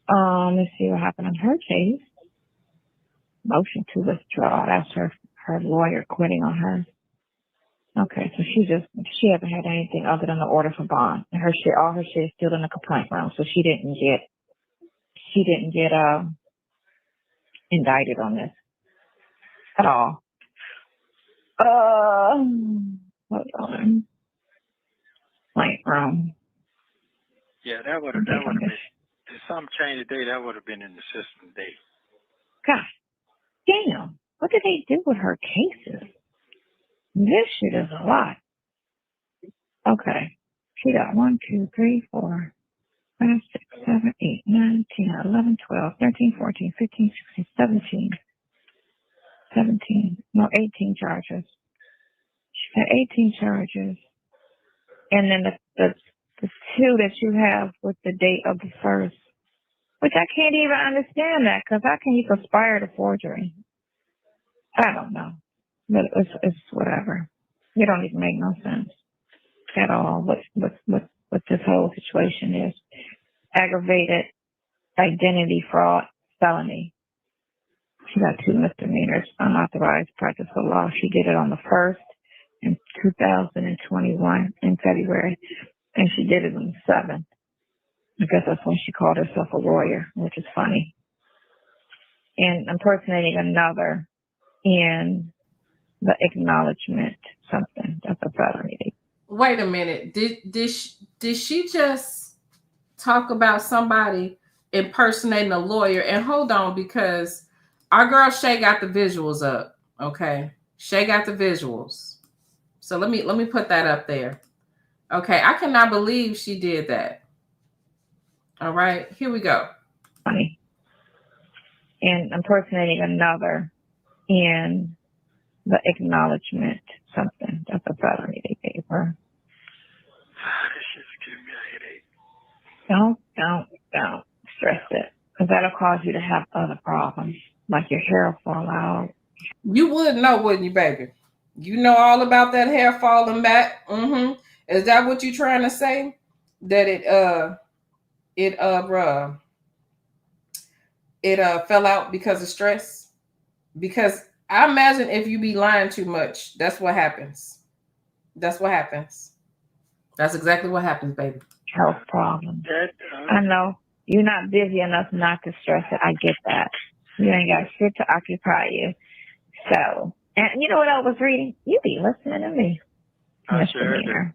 [SPEAKER 13] Let's see what happened on her case. Motion to withdraw. That's her lawyer quitting on her. Okay, so she hasn't had anything other than the order for bond. And all her shit is still in the complaint room. So she didn't get indicted on this at all. Hold on. Complaint room.
[SPEAKER 12] Yeah, that would have been. If something changed today, that would have been in the system today.
[SPEAKER 13] God damn. What did they do with her cases? This shit is a lot. Okay. She got 1, 2, 3, 4, 5, 6, 7, 8, 9, 10, 11, 12, 13, 14, 15, 16, 17. No, 18 charges. She got 18 charges. And then the 2 that you have with the date of the first, which I can't even understand that, because how can you conspire to forgery? I don't know. But it's whatever. It don't even make no sense at all what this whole situation is. Aggravated identity fraud felony. She got 2 misdemeanors, unauthorized practice of law. She did it on the 1st in 2021 in February, and she did it on the 7th. I guess that's when she called herself a lawyer, which is funny. And impersonating another in the acknowledgement something. That's a felony.
[SPEAKER 2] Wait a minute. Did she just talk about somebody impersonating a lawyer? And hold on, because our girl Shay got the visuals up. Okay. Shay got the visuals. So let me put that up there. Okay, I cannot believe she did that. All right, here we go.
[SPEAKER 13] Funny. And impersonating another in the acknowledgement something. That's a felony they gave her.
[SPEAKER 12] This shit's giving me a headache.
[SPEAKER 13] Don't stress it. Because that'll cause you to have other problems. Like your hair will fall out.
[SPEAKER 2] You would know, wouldn't you, baby? You know all about that hair falling back. Mm-hmm. Is that what you're trying to say? That it fell out because of stress? Because I imagine if you be lying too much, that's what happens. That's what happens. That's exactly what happens, baby.
[SPEAKER 13] Health problems. I know. You're not busy enough not to stress it. I get that. You ain't got shit to occupy you. So, and you know what I was reading? You be listening to me.
[SPEAKER 12] I sure do.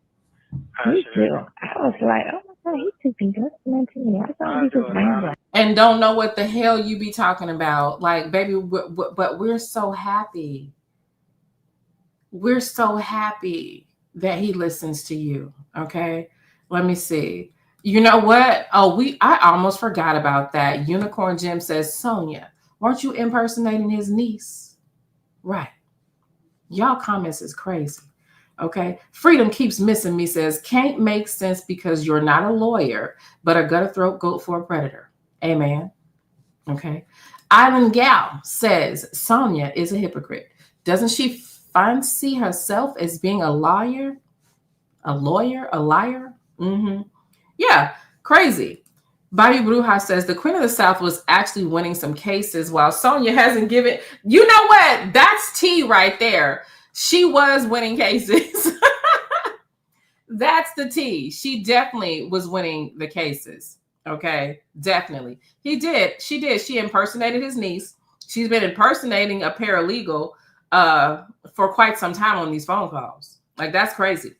[SPEAKER 13] You do. I was like, oh my God, he could be listening to me. I thought he just rambling.
[SPEAKER 2] And don't know what the hell you be talking about. Like, baby, but we're so happy. We're so happy that he listens to you. Okay. Let me see. You know what? I almost forgot about that. Unicorn Jim says, Sonia, weren't you impersonating his niece? Right. Y'all comments is crazy. Okay. Freedom keeps missing me says, can't make sense because you're not a lawyer, but a gutter throat goat for a predator. Amen. Okay. Island Gal says, Sonia is a hypocrite. Doesn't she fancy herself as being a lawyer? A lawyer? A liar? Mm-hmm. Yeah. Crazy. Bobby Bruja says the Queen of the South was actually winning some cases while Sonia hasn't given. You know what? That's tea right there. She was winning cases. That's the tea. She definitely was winning the cases. Okay. Definitely. She did. She impersonated his niece. She's been impersonating a paralegal for quite some time on these phone calls. Like, that's crazy.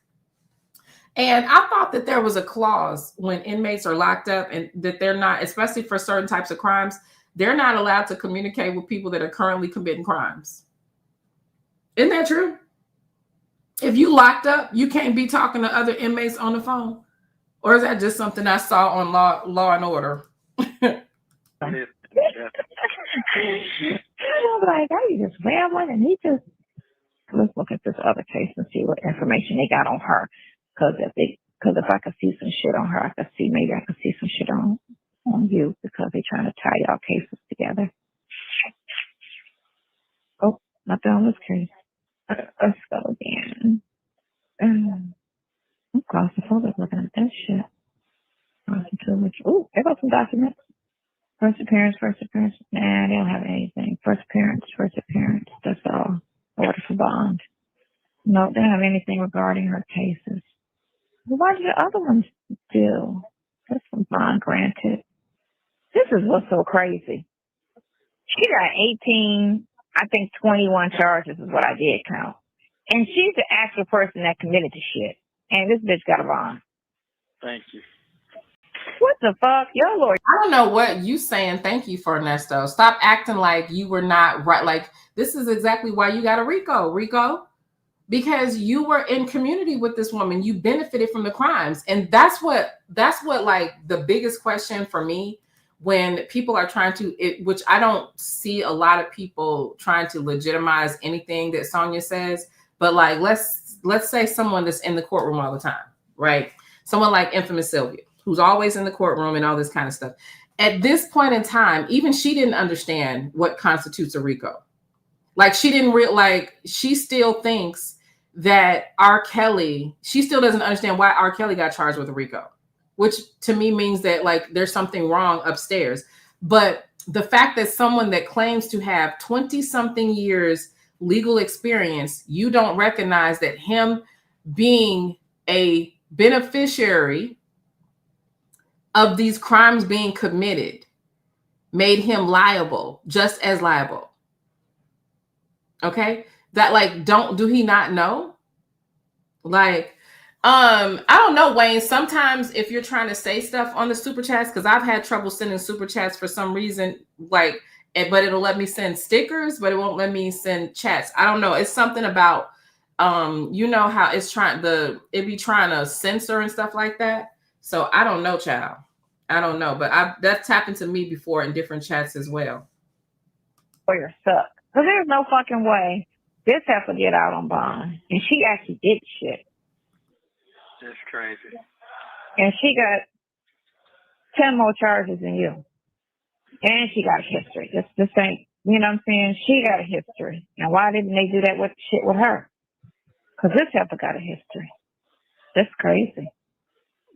[SPEAKER 2] And I thought that there was a clause when inmates are locked up and that they're not, especially for certain types of crimes, they're not allowed to communicate with people that are currently committing crimes. Isn't that true? If you locked up, you can't be talking to other inmates on the phone? Or is that just something I saw on Law and Order?
[SPEAKER 13] I was like, are you just rambling? And he just, let's look at this other case and see what information they got on her. Because if I could see some shit on her, maybe I could see some shit on you because they're trying to tie y'all cases together. Oh, nothing on this case. Let's go again. I'm claustrophobic looking at that shit. Oh, there goes some documents. First appearance. Nah, they don't have anything. First appearance. That's all. Order for bond. No, they don't have anything regarding her cases. Why did the other ones do? That's some bond granted. This is what's so crazy. She got 18, I think 21 charges is what I did count. And she's the actual person that committed the shit. And this bitch got a bond.
[SPEAKER 12] Thank you.
[SPEAKER 13] What the fuck? Yo, Lord.
[SPEAKER 2] I don't know what you saying. Thank you for, Nesto. Stop acting like you were not right. Like, this is exactly why you got a RICO. Because you were in community with this woman, you benefited from the crimes. And that's what like the biggest question for me when people are trying to, which I don't see a lot of people trying to legitimize anything that Sonia says, but like, let's say someone that's in the courtroom all the time, right? Someone like Infamous Sylvia, who's always in the courtroom and all this kind of stuff. At this point in time, even she didn't understand what constitutes a RICO. Like, she still thinks that R. Kelly, she still doesn't understand why R. Kelly got charged with a RICO, which to me means that like there's something wrong upstairs. But the fact that someone that claims to have 20-something years legal experience, you don't recognize that him being a beneficiary of these crimes being committed made him liable, just as liable. Okay? That like, do he not know? Like, I don't know, Wayne. Sometimes if you're trying to say stuff on the super chats, because I've had trouble sending super chats for some reason, like, but it'll let me send stickers, but it won't let me send chats. I don't know. It's something about you know how it's it be trying to censor and stuff like that. So I don't know, child. I don't know, but that's happened to me before in different chats as well.
[SPEAKER 13] Lawyer suck. Because there's no fucking way this has to get out on bond. And she actually did shit.
[SPEAKER 12] That's crazy.
[SPEAKER 13] And she got 10 more charges than you. And she got a history. This ain't, you know what I'm saying? She got a history. Now, why didn't they do that with shit with her? Because this heifer got a history. That's crazy.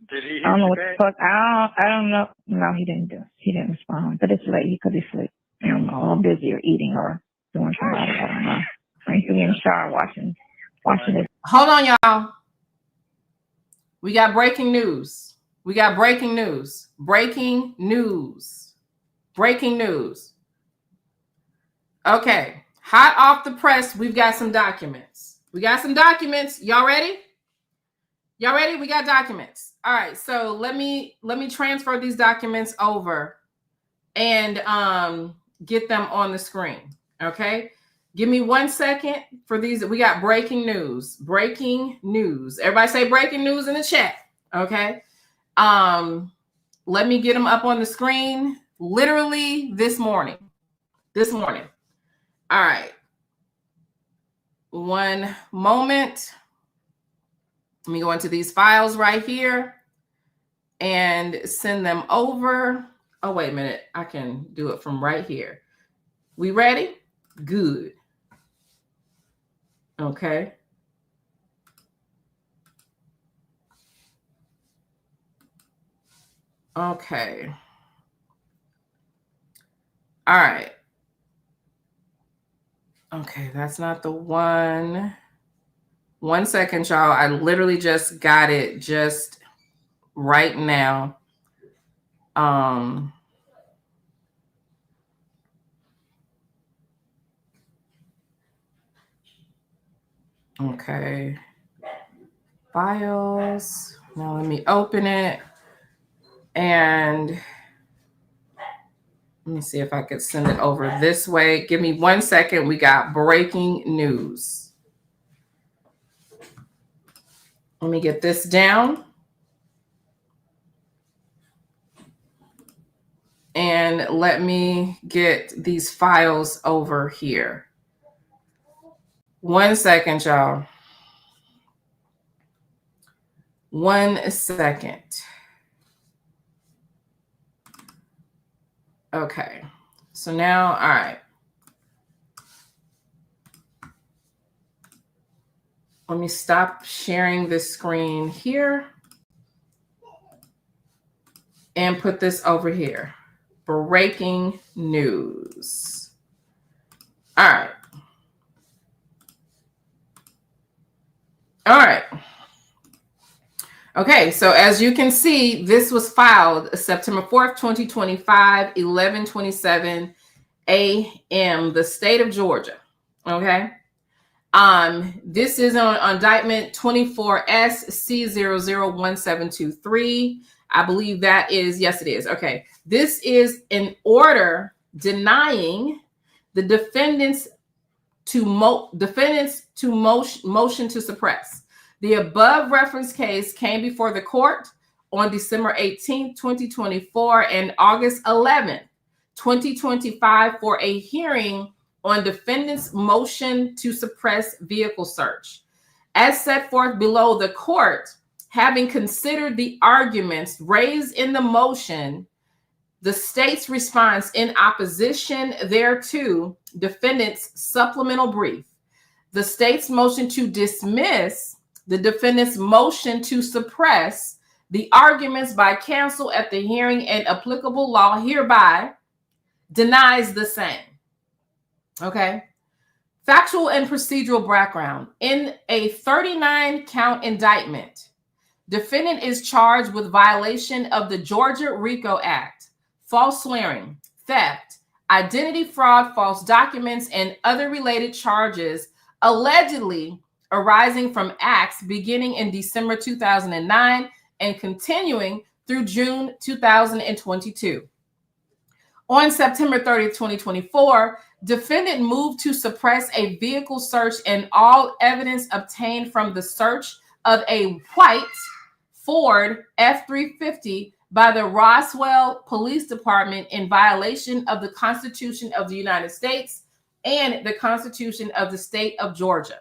[SPEAKER 12] Did he hit
[SPEAKER 13] I don't know
[SPEAKER 12] you
[SPEAKER 13] what
[SPEAKER 12] back?
[SPEAKER 13] the fuck. I don't know. No, he didn't do it. He didn't respond. But it's late. He could be asleep. I don't know. Or busy or eating or doing somebody. I don't know. Or he could be in the shower watching it.
[SPEAKER 2] Hold on, y'all. We got breaking news. We got breaking news. Breaking news. Breaking news. Okay. Hot off the press, we've got some documents. We got some documents. Y'all ready? Y'all ready? We got documents. All right. So let me transfer these documents over and get them on the screen. Okay. Give me 1 second for these. We got breaking news. Breaking news. Everybody say breaking news in the chat. Okay. Let me get them up on the screen. Literally this morning. This morning. All right. One moment. Let me go into these files right here and send them over. Oh, wait a minute. I can do it from right here. We ready? Good. Okay. Okay. All right. Okay, that's not the one. 1 second, y'all. I literally just got it just right now. Okay. Files. Now let me open it. And let me see if I could send it over this way. Give me 1 second. We got breaking news. Let me get this down. And let me get these files over here. 1 second, y'all. 1 second. Okay. So now, all right. Let me stop sharing this screen here and put this over here. Breaking news. All right. All right. Okay, so as you can see, this was filed September 4th, 2025, 11:27 a.m., the state of Georgia. Okay. This is on indictment 24S-C001723. I believe that is, yes, it is. Okay. This is an order denying the defendants to motion to suppress. The above reference case came before the court on December 18th, 2024 and August 11th, 2025 for a hearing on defendant's motion to suppress vehicle search. As set forth below, the court, having considered the arguments raised in the motion, the state's response in opposition thereto, defendant's supplemental brief, the state's motion to dismiss, the defendant's motion to suppress, the arguments by counsel at the hearing and applicable law hereby denies the same. Okay. Factual and procedural background. In a 39-count indictment, defendant is charged with violation of the Georgia RICO Act, false swearing, theft, identity fraud, false documents, and other related charges allegedly arising from acts beginning in December 2009 and continuing through June 2022. On September 30th, 2024, Defendant moved to suppress a vehicle search and all evidence obtained from the search of a white Ford F-350 by the Roswell Police Department in violation of the Constitution of the United States and the Constitution of the State of Georgia.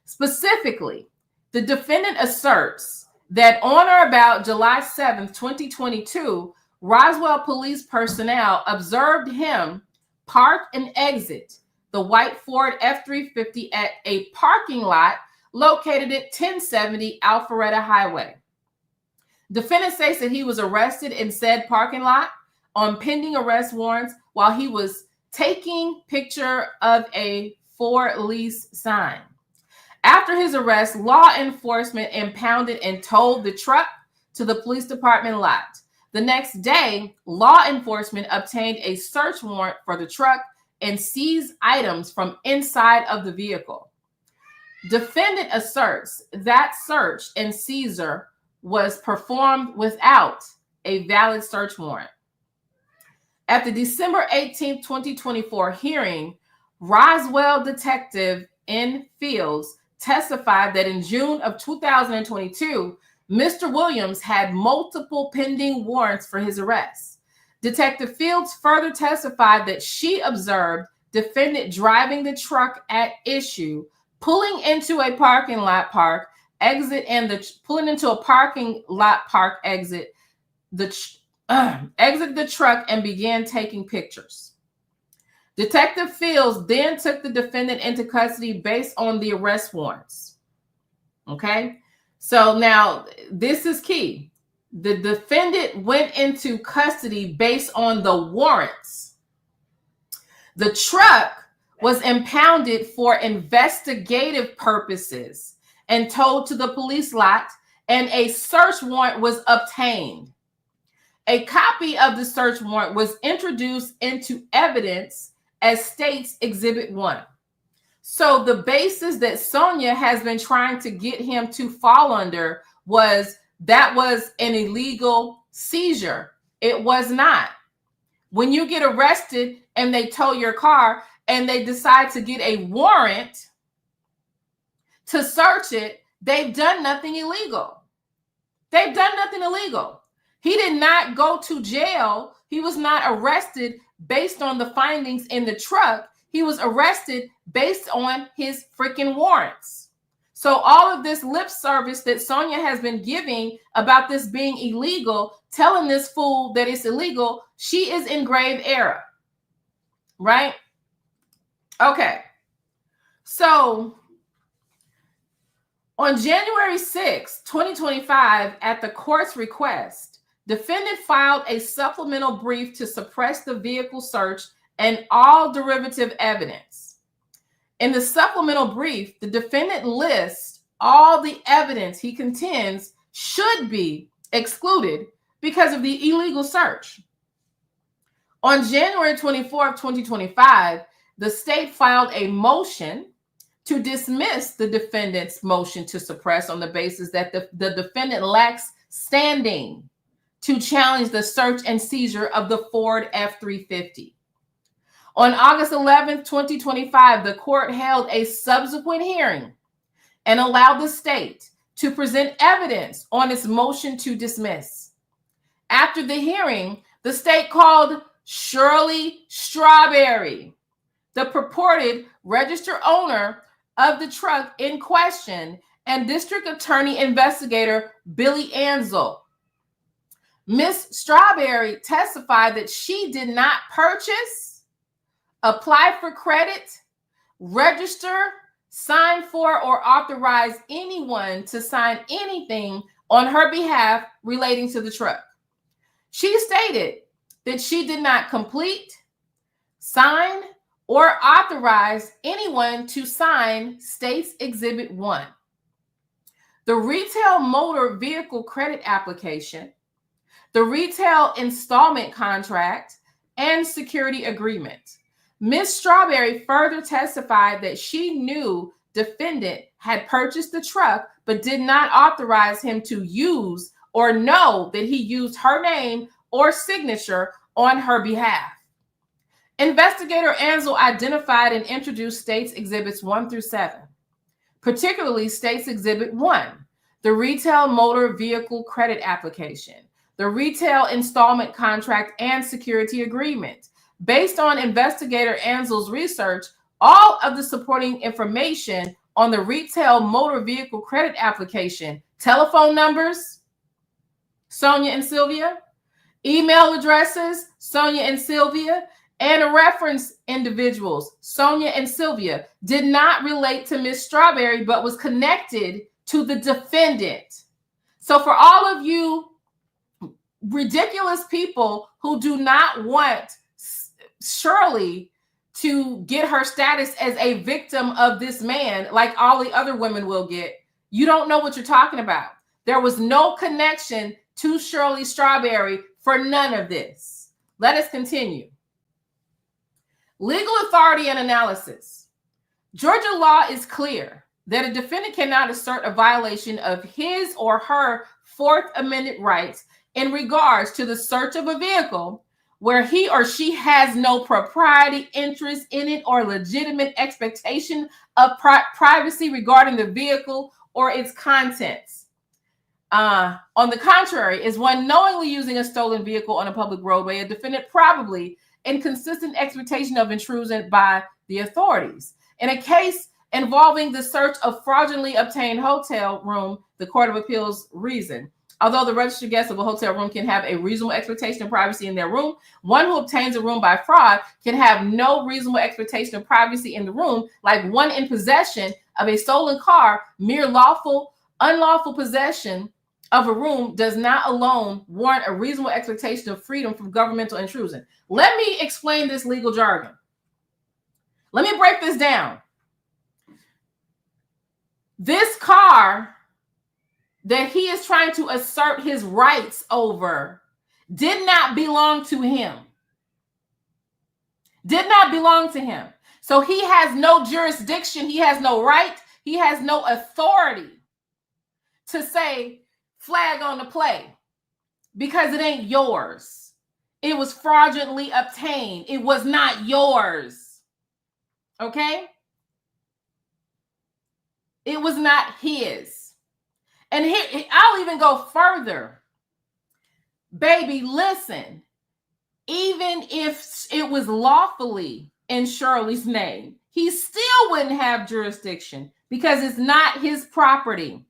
[SPEAKER 2] Specifically, the defendant asserts that on or about July 7th, 2022, Roswell police personnel observed him park and exit the white Ford F-350 at a parking lot located at 1070 Alpharetta Highway. Defendant states that he was arrested in said parking lot on pending arrest warrants while he was taking picture of a for lease sign. After his arrest, law enforcement impounded and towed the truck to the police department lot. The next day, law enforcement obtained a search warrant for the truck and seized items from inside of the vehicle. Defendant asserts that search and seizure was performed without a valid search warrant. At the December 18, 2024 hearing, Roswell Detective N. Fields testified that in June of 2022, Mr. Williams had multiple pending warrants for his arrest. Detective Fields further testified that she observed defendant driving the truck at issue, pulling into a parking lot park exit and pulling into a parking lot park exit, exit the truck and began taking pictures. Detective Fields then took the defendant into custody based on the arrest warrants. Okay, so now this is key. The defendant went into custody based on the warrants. The truck was impounded for investigative purposes and towed to the police lot, and a search warrant was obtained. A copy of the search warrant was introduced into evidence as State's Exhibit 1. So the basis that Sonia has been trying to get him to fall under was that was an illegal seizure. It was not. When you get arrested and they tow your car and they decide to get a warrant to search it, they've done nothing illegal. They've done nothing illegal. He did not go to jail. He was not arrested based on the findings in the truck. He was arrested based on his freaking warrants. So all of this lip service that Sonia has been giving about this being illegal, telling this fool that it's illegal, she is in grave error, right? Okay. So on January 6, 2025, at the court's request, defendant filed a supplemental brief to suppress the vehicle search and all derivative evidence. In the supplemental brief, the defendant lists all the evidence he contends should be excluded because of the illegal search. On January 24, 2025, the state filed a motion to dismiss the defendant's motion to suppress on the basis that the defendant lacks standing to challenge the search and seizure of the Ford F-350. On August 11, 2025, the court held a subsequent hearing and allowed the state to present evidence on its motion to dismiss. After the hearing, the state called Shirley Strawberry, the purported registered owner of the truck in question, and District Attorney Investigator Billy Ansel. Ms. Strawberry testified that she did not purchase, apply for credit, register, sign for, or authorize anyone to sign anything on her behalf relating to the truck. She stated that she did not complete, sign, or authorize anyone to sign State's Exhibit 1, the retail motor vehicle credit application, the retail installment contract, and security agreement. Ms. Strawberry further testified that she knew defendant had purchased the truck but did not authorize him to use or know that he used her name or signature on her behalf. Investigator Ansel identified and introduced States Exhibits 1 through 7, particularly States Exhibit 1, the Retail Motor Vehicle Credit Application, the Retail Installment Contract and Security Agreement. Based on Investigator Ansel's research, all of the supporting information on the Retail Motor Vehicle Credit Application, telephone numbers, Sonia and Sylvia, email addresses, Sonia and Sylvia, and reference individuals, Sonia and Sylvia, did not relate to Miss Strawberry, but was connected to the defendant. So for all of you ridiculous people who do not want Shirley to get her status as a victim of this man, like all the other women will get, you don't know what you're talking about. There was no connection to Shirley Strawberry for none of this. Let us continue. Legal authority and analysis. Georgia law is clear that a defendant cannot assert a violation of his or her Fourth Amendment rights in regards to the search of a vehicle where he or she has no propriety interest in it or legitimate expectation of privacy regarding the vehicle or its contents. On the contrary, is one knowingly using a stolen vehicle on a public roadway, a defendant probably in consistent expectation of intrusion by the authorities. In a case involving the search of fraudulently obtained hotel room, the Court of Appeals reasoned, although the registered guest of a hotel room can have a reasonable expectation of privacy in their room, one who obtains a room by fraud can have no reasonable expectation of privacy in the room, like one in possession of a stolen car. Mere unlawful possession of a room does not alone warrant a reasonable expectation of freedom from governmental intrusion. Let me explain this legal jargon. Let me break this down. This car that he is trying to assert his rights over did not belong to him. Did not belong to him. So he has no jurisdiction. He has no right. He has no authority to say, flag on the play, because it ain't yours. It was fraudulently obtained. It was not yours. Okay? It was not his. And here, I'll even go further. Baby, listen. Even if it was lawfully in Shirley's name, he still wouldn't have jurisdiction because it's not his property.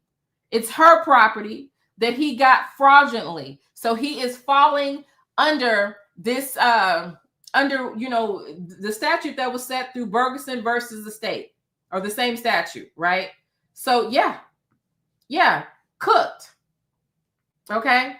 [SPEAKER 2] It's her property that he got fraudulently. So he is falling under this, the statute that was set through Bergeson versus the state, or the same statute, right? So yeah, cooked. Okay.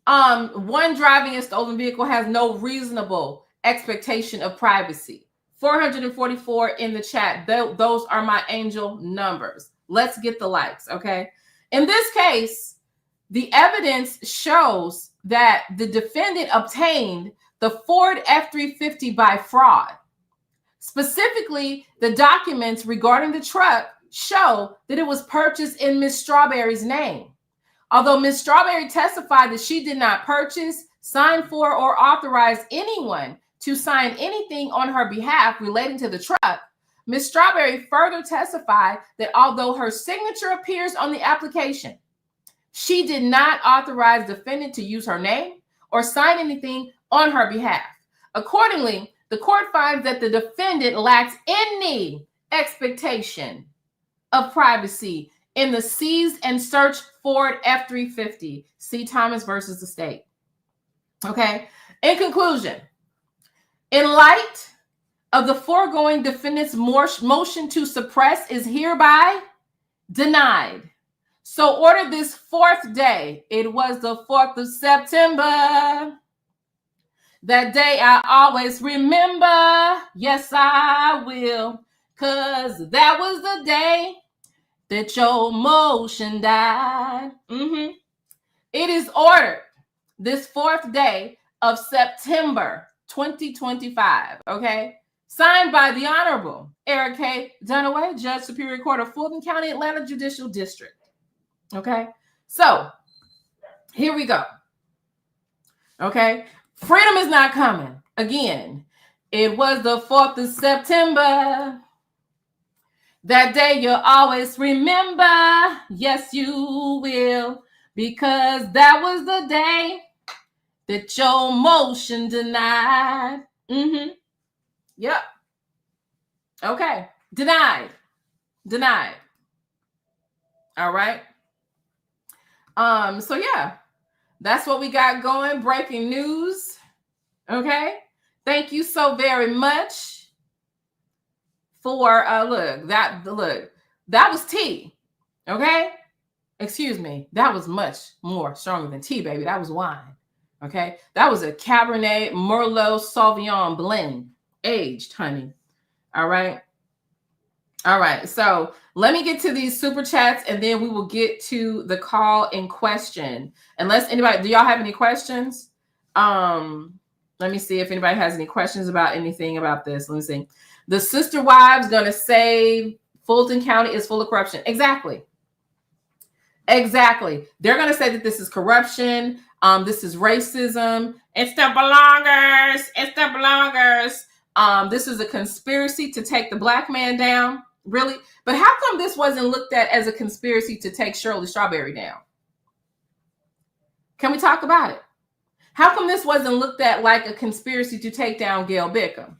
[SPEAKER 2] One driving a stolen vehicle has no reasonable expectation of privacy. 444 in the chat. Those are my angel numbers. Let's get the likes, okay? In this case, the evidence shows that the defendant obtained the Ford F-350 by fraud. Specifically, the documents regarding the truck show that it was purchased in Miss Strawberry's name. Although Miss Strawberry testified that she did not purchase, sign for, or authorize anyone to sign anything on her behalf relating to the truck, Miss Strawberry further testified that although her signature appears on the application, she did not authorize the defendant to use her name or sign anything on her behalf. Accordingly, the court finds that the defendant lacks any expectation of privacy in the seized and searched Ford F-350. See Thomas versus the state. Okay. In conclusion, in light of the foregoing, defendant's motion to suppress is hereby denied. So ordered this fourth day. It was the 4th of September. That day I always remember. Yes, I will. 'Cause that was the day that your motion died. It is ordered this 4th day of September 2025, okay? Signed by the Honorable Eric K. Dunaway, Judge Superior Court of Fulton County, Atlanta Judicial District, okay? So here we go, okay? Freedom is not coming. Again, It was the 4th of September. That day you'll always remember. Yes, you will. Because that was the day that your motion denied. Mm-hmm. Yep. Okay. Denied. All right. So yeah, that's what we got going. Breaking news. Okay. Thank you so very much for look, that was tea. Okay. Excuse me. That was much more stronger than tea, baby. That was wine. Okay. That was a Cabernet Merlot Sauvignon blend, aged, honey. All right. All right. So let me get to these super chats and then we will get to the call in question. Unless anybody, do y'all have any questions? Let me see if anybody has any questions about anything about this. Let me see. The sister wives gonna say Fulton County is full of corruption. Exactly. They're gonna say that this is corruption. This is racism. It's the belongers. This is a conspiracy to take the black man down. Really? But how come this wasn't looked at as a conspiracy to take Shirley Strawberry down? Can we talk about it? How come this wasn't looked at like a conspiracy to take down Gail Bickham?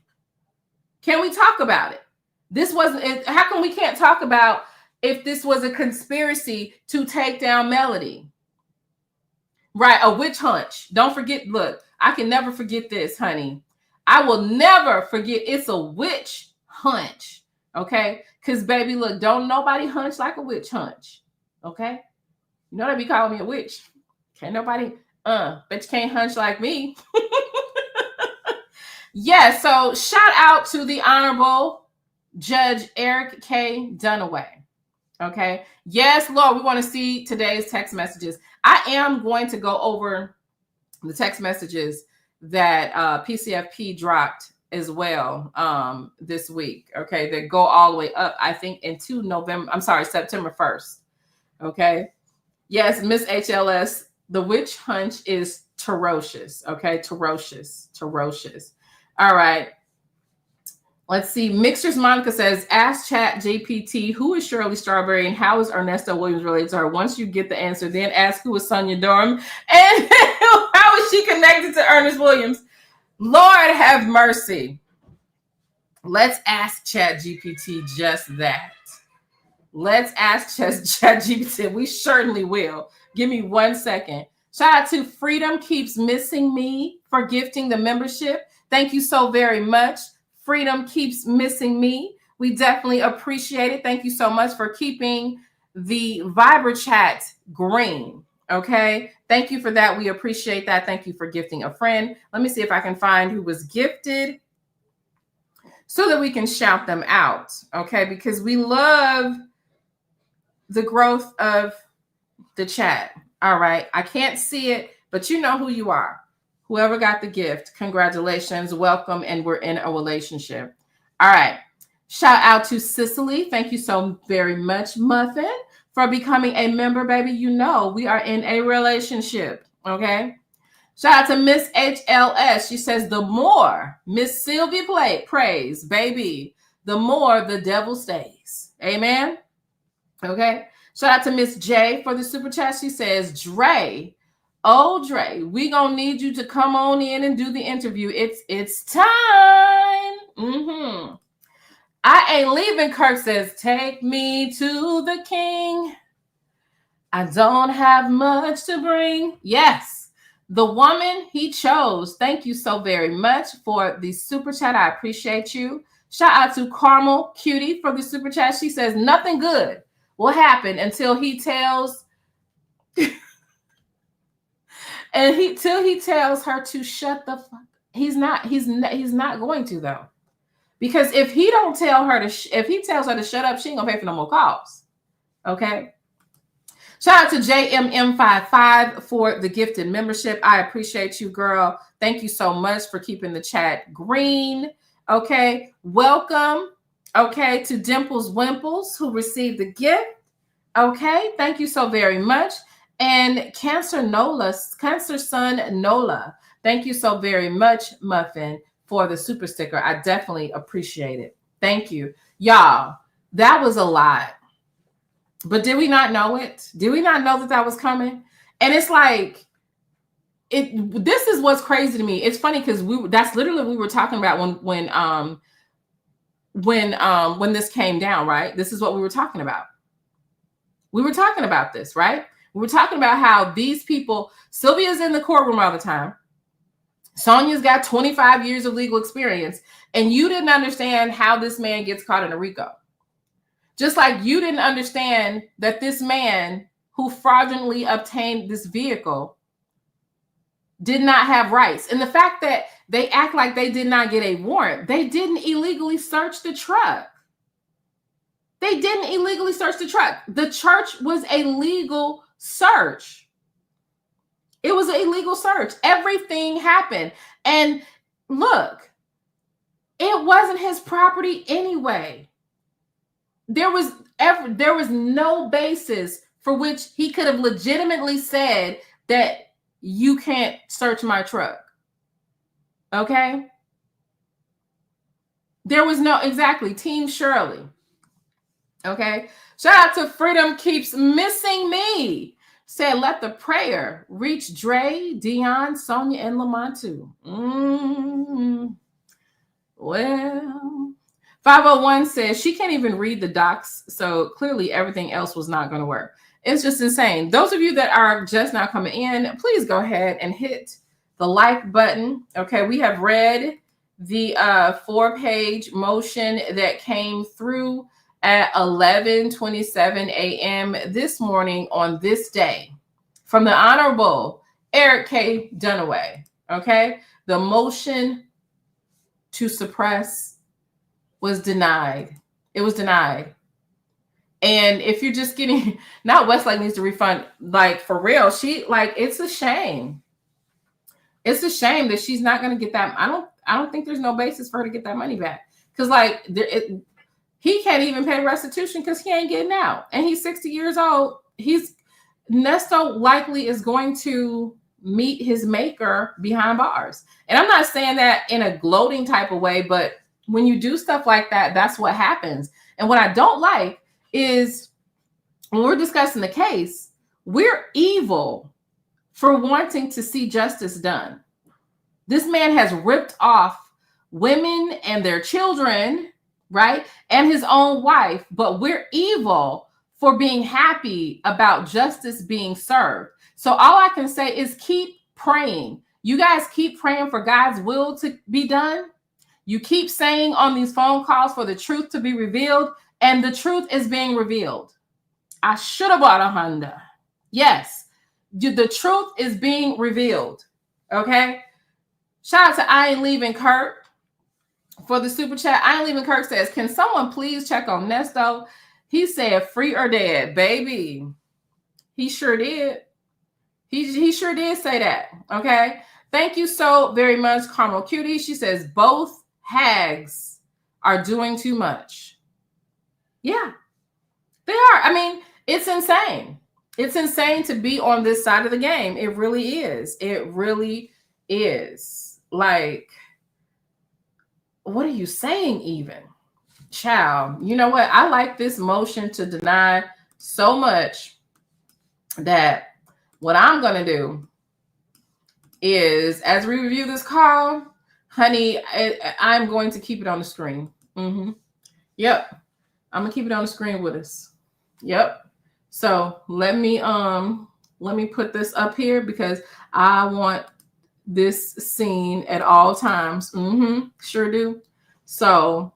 [SPEAKER 2] Can we talk about it? This wasn't. How come we can't talk about if this was a conspiracy to take down Melody? Right, a witch hunt. Don't forget, look, I can never forget this, honey. I will never forget it's a witch hunt. Okay? Because, baby, look, don't nobody hunch like a witch hunch. Okay? You know they be calling me a witch. Can't nobody, bet you can't hunch like me. Yeah, so shout out to the Honorable Judge Eric K. Dunaway. Okay. Yes, Lord, we want to see today's text messages. I am going to go over the text messages that PCFP dropped as well this week. Okay. That go all the way up, I think, into September 1st. Okay. Yes, Miss HLS, the witch hunt is ferocious. Okay. Ferocious. All right. Let's see. Mixers Monica says, ask Chat GPT, who is Shirley Strawberry and how is Ernesto Williams related to her? Once you get the answer, then ask who is Sonia Durham and how is she connected to Ernest Williams? Lord have mercy. Let's ask Chat GPT just that. Let's ask Chat GPT. We certainly will. Give me 1 second. Shout out to Freedom Keeps Missing Me for gifting the membership. Thank you so very much. Freedom Keeps Missing Me. We definitely appreciate it. Thank you so much for keeping the Viber chat green. Okay. Thank you for that. We appreciate that. Thank you for gifting a friend. Let me see if I can find who was gifted so that we can shout them out. Okay. Because we love the growth of the chat. All right. I can't see it, but you know who you are. Whoever got the gift, congratulations, welcome, and we're in a relationship. All right. Shout out to Cicely. Thank you so very much, Muffin, for becoming a member, baby. You know we are in a relationship, okay? Shout out to Miss HLS. She says, the more Miss Sylvie prays, baby, the more the devil stays. Amen? Okay? Shout out to Miss J for the super chat. She says, Dre, oh, Dre, we gonna need you to come on in and do the interview. It's time. Mm-hmm. I ain't leaving. Kirk says, take me to the king. I don't have much to bring. Yes, the woman he chose. Thank you so very much for the super chat. I appreciate you. Shout out to Carmel Cutie for the super chat. She says, nothing good will happen until he tells... And till he tells her to shut the fuck, he's not going to though, because if he don't tell her if he tells her to shut up, she ain't gonna pay for no more calls. Okay. Shout out to JMM55 for the gifted membership. I appreciate you, girl. Thank you so much for keeping the chat green. Okay. Welcome. Okay, to Dimples Wimples who received the gift. Okay. Thank you so very much. And Cancer Son Nola, thank you so very much, Muffin, for the super sticker. I definitely appreciate it. Thank you. Y'all, that was a lot. But did we not know it? Did we not know that that was coming? And it's like, this is what's crazy to me. It's funny because that's literally what we were talking about when this came down, right? This is what we were talking about. We were talking about this, right? We were talking about how these people, Sylvia's in the courtroom all the time. Sonya's got 25 years of legal experience, and you didn't understand how this man gets caught in a RICO. Just like you didn't understand that this man who fraudulently obtained this vehicle did not have rights. And the fact that they act like they did not get a warrant, they didn't illegally search the truck. They didn't illegally search the truck. The church was a legal search. It was an illegal search. Everything happened. And look, it wasn't his property anyway. There was no basis for which he could have legitimately said that you can't search my truck. Okay? There was no, exactly, Team Shirley. Okay? Shout out to Freedom Keeps Missing Me. Said, let the prayer reach Dre, Dion, Sonia, and Lamont too. Well, 501 says she can't even read the docs, so clearly everything else was not going to work. It's just insane. Those of you that are just now coming in, please go ahead and hit the like button. Okay, we have read the 4-page motion that came through at 11:27 a.m. this morning on this day from the Honorable Eric K. Dunaway. Okay, the motion to suppress was denied. It was denied. And if you're just getting, not Westlake needs to refund, like for real, it's a shame. It's a shame that she's not going to get that. I don't think there's no basis for her to get that money back. Because he can't even pay restitution because he ain't getting out. And he's 60 years old. Nesto likely is going to meet his maker behind bars. And I'm not saying that in a gloating type of way, but when you do stuff like that, that's what happens. And what I don't like is when we're discussing the case, we're evil for wanting to see justice done. This man has ripped off women and their children, right? And his own wife, but we're evil for being happy about justice being served. So all I can say is keep praying. You guys keep praying for God's will to be done. You keep saying on these phone calls for the truth to be revealed, and the truth is being revealed. I should have bought a Honda. Yes, the truth is being revealed. Okay. Shout out to I Ain't Leaving Kirk for the super chat. I Ain't Leaving Kirk says, can someone please check on Nesto? He said free or dead, baby. He sure did. He sure did say that. Okay. Thank you so very much, Carmel Cutie. She says both hags are doing too much. Yeah, they are. I mean, it's insane. It's insane to be on this side of the game. It really is. It really is. Like, what are you saying even? Child, you know what? I like this motion to deny so much that what I'm going to do is, as we review this call, honey, I'm going to keep it on the screen. Yep. I'm going to keep it on the screen with us. Yep. So let me put this up here because I want this seen at all times. Sure do. So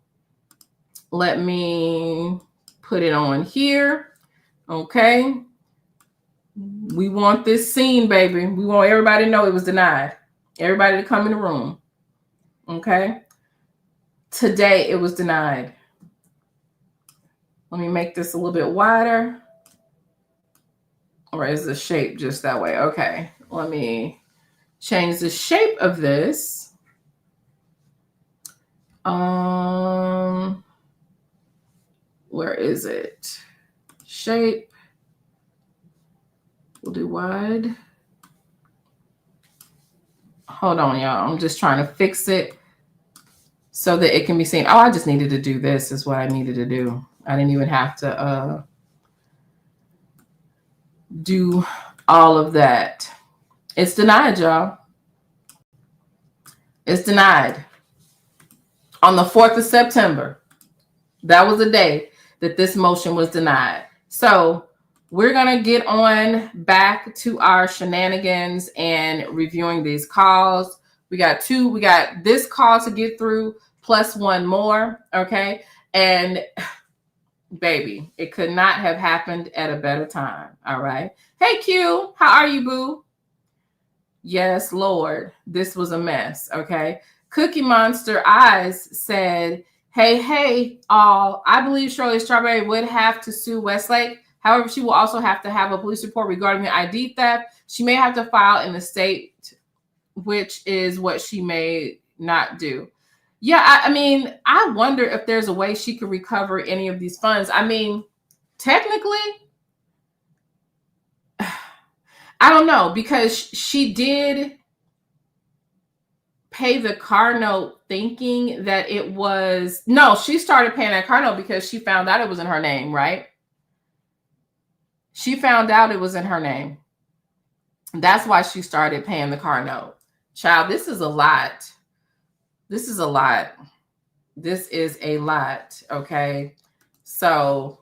[SPEAKER 2] let me put it on here. Okay. We want this seen, baby. We want everybody to know it was denied. Everybody to come in the room. Okay. Today it was denied. Let me make this a little bit wider. Or is the shape just that way? Okay. Let me change the shape of this. Where is it? Shape. We'll do wide. Hold on, y'all. I'm just trying to fix it so that it can be seen. Oh, I just needed to do this is what I needed to do. I didn't even have to do all of that. It's denied, y'all. It's denied. On the 4th of September, that was the day that this motion was denied. So we're going to get on back to our shenanigans and reviewing these calls. We got this call to get through plus one more. Okay. And baby, it could not have happened at a better time. All right. Hey, Q, how are you, boo? Yes, Lord, this was a mess. Okay. Cookie Monster Eyes said, hey, all. I believe Shirley Strawberry would have to sue Westlake. However, she will also have to have a police report regarding the ID theft. She may have to file in the state, which is what she may not do. Yeah, I mean, I wonder if there's a way she could recover any of these funds. I mean, technically, I don't know, because she did pay the car note thinking that it was, no, she started paying that car note because she found out it was in her name, right? She found out it was in her name. That's why she started paying the car note. Child, this is a lot. This is a lot. This is a lot, okay? So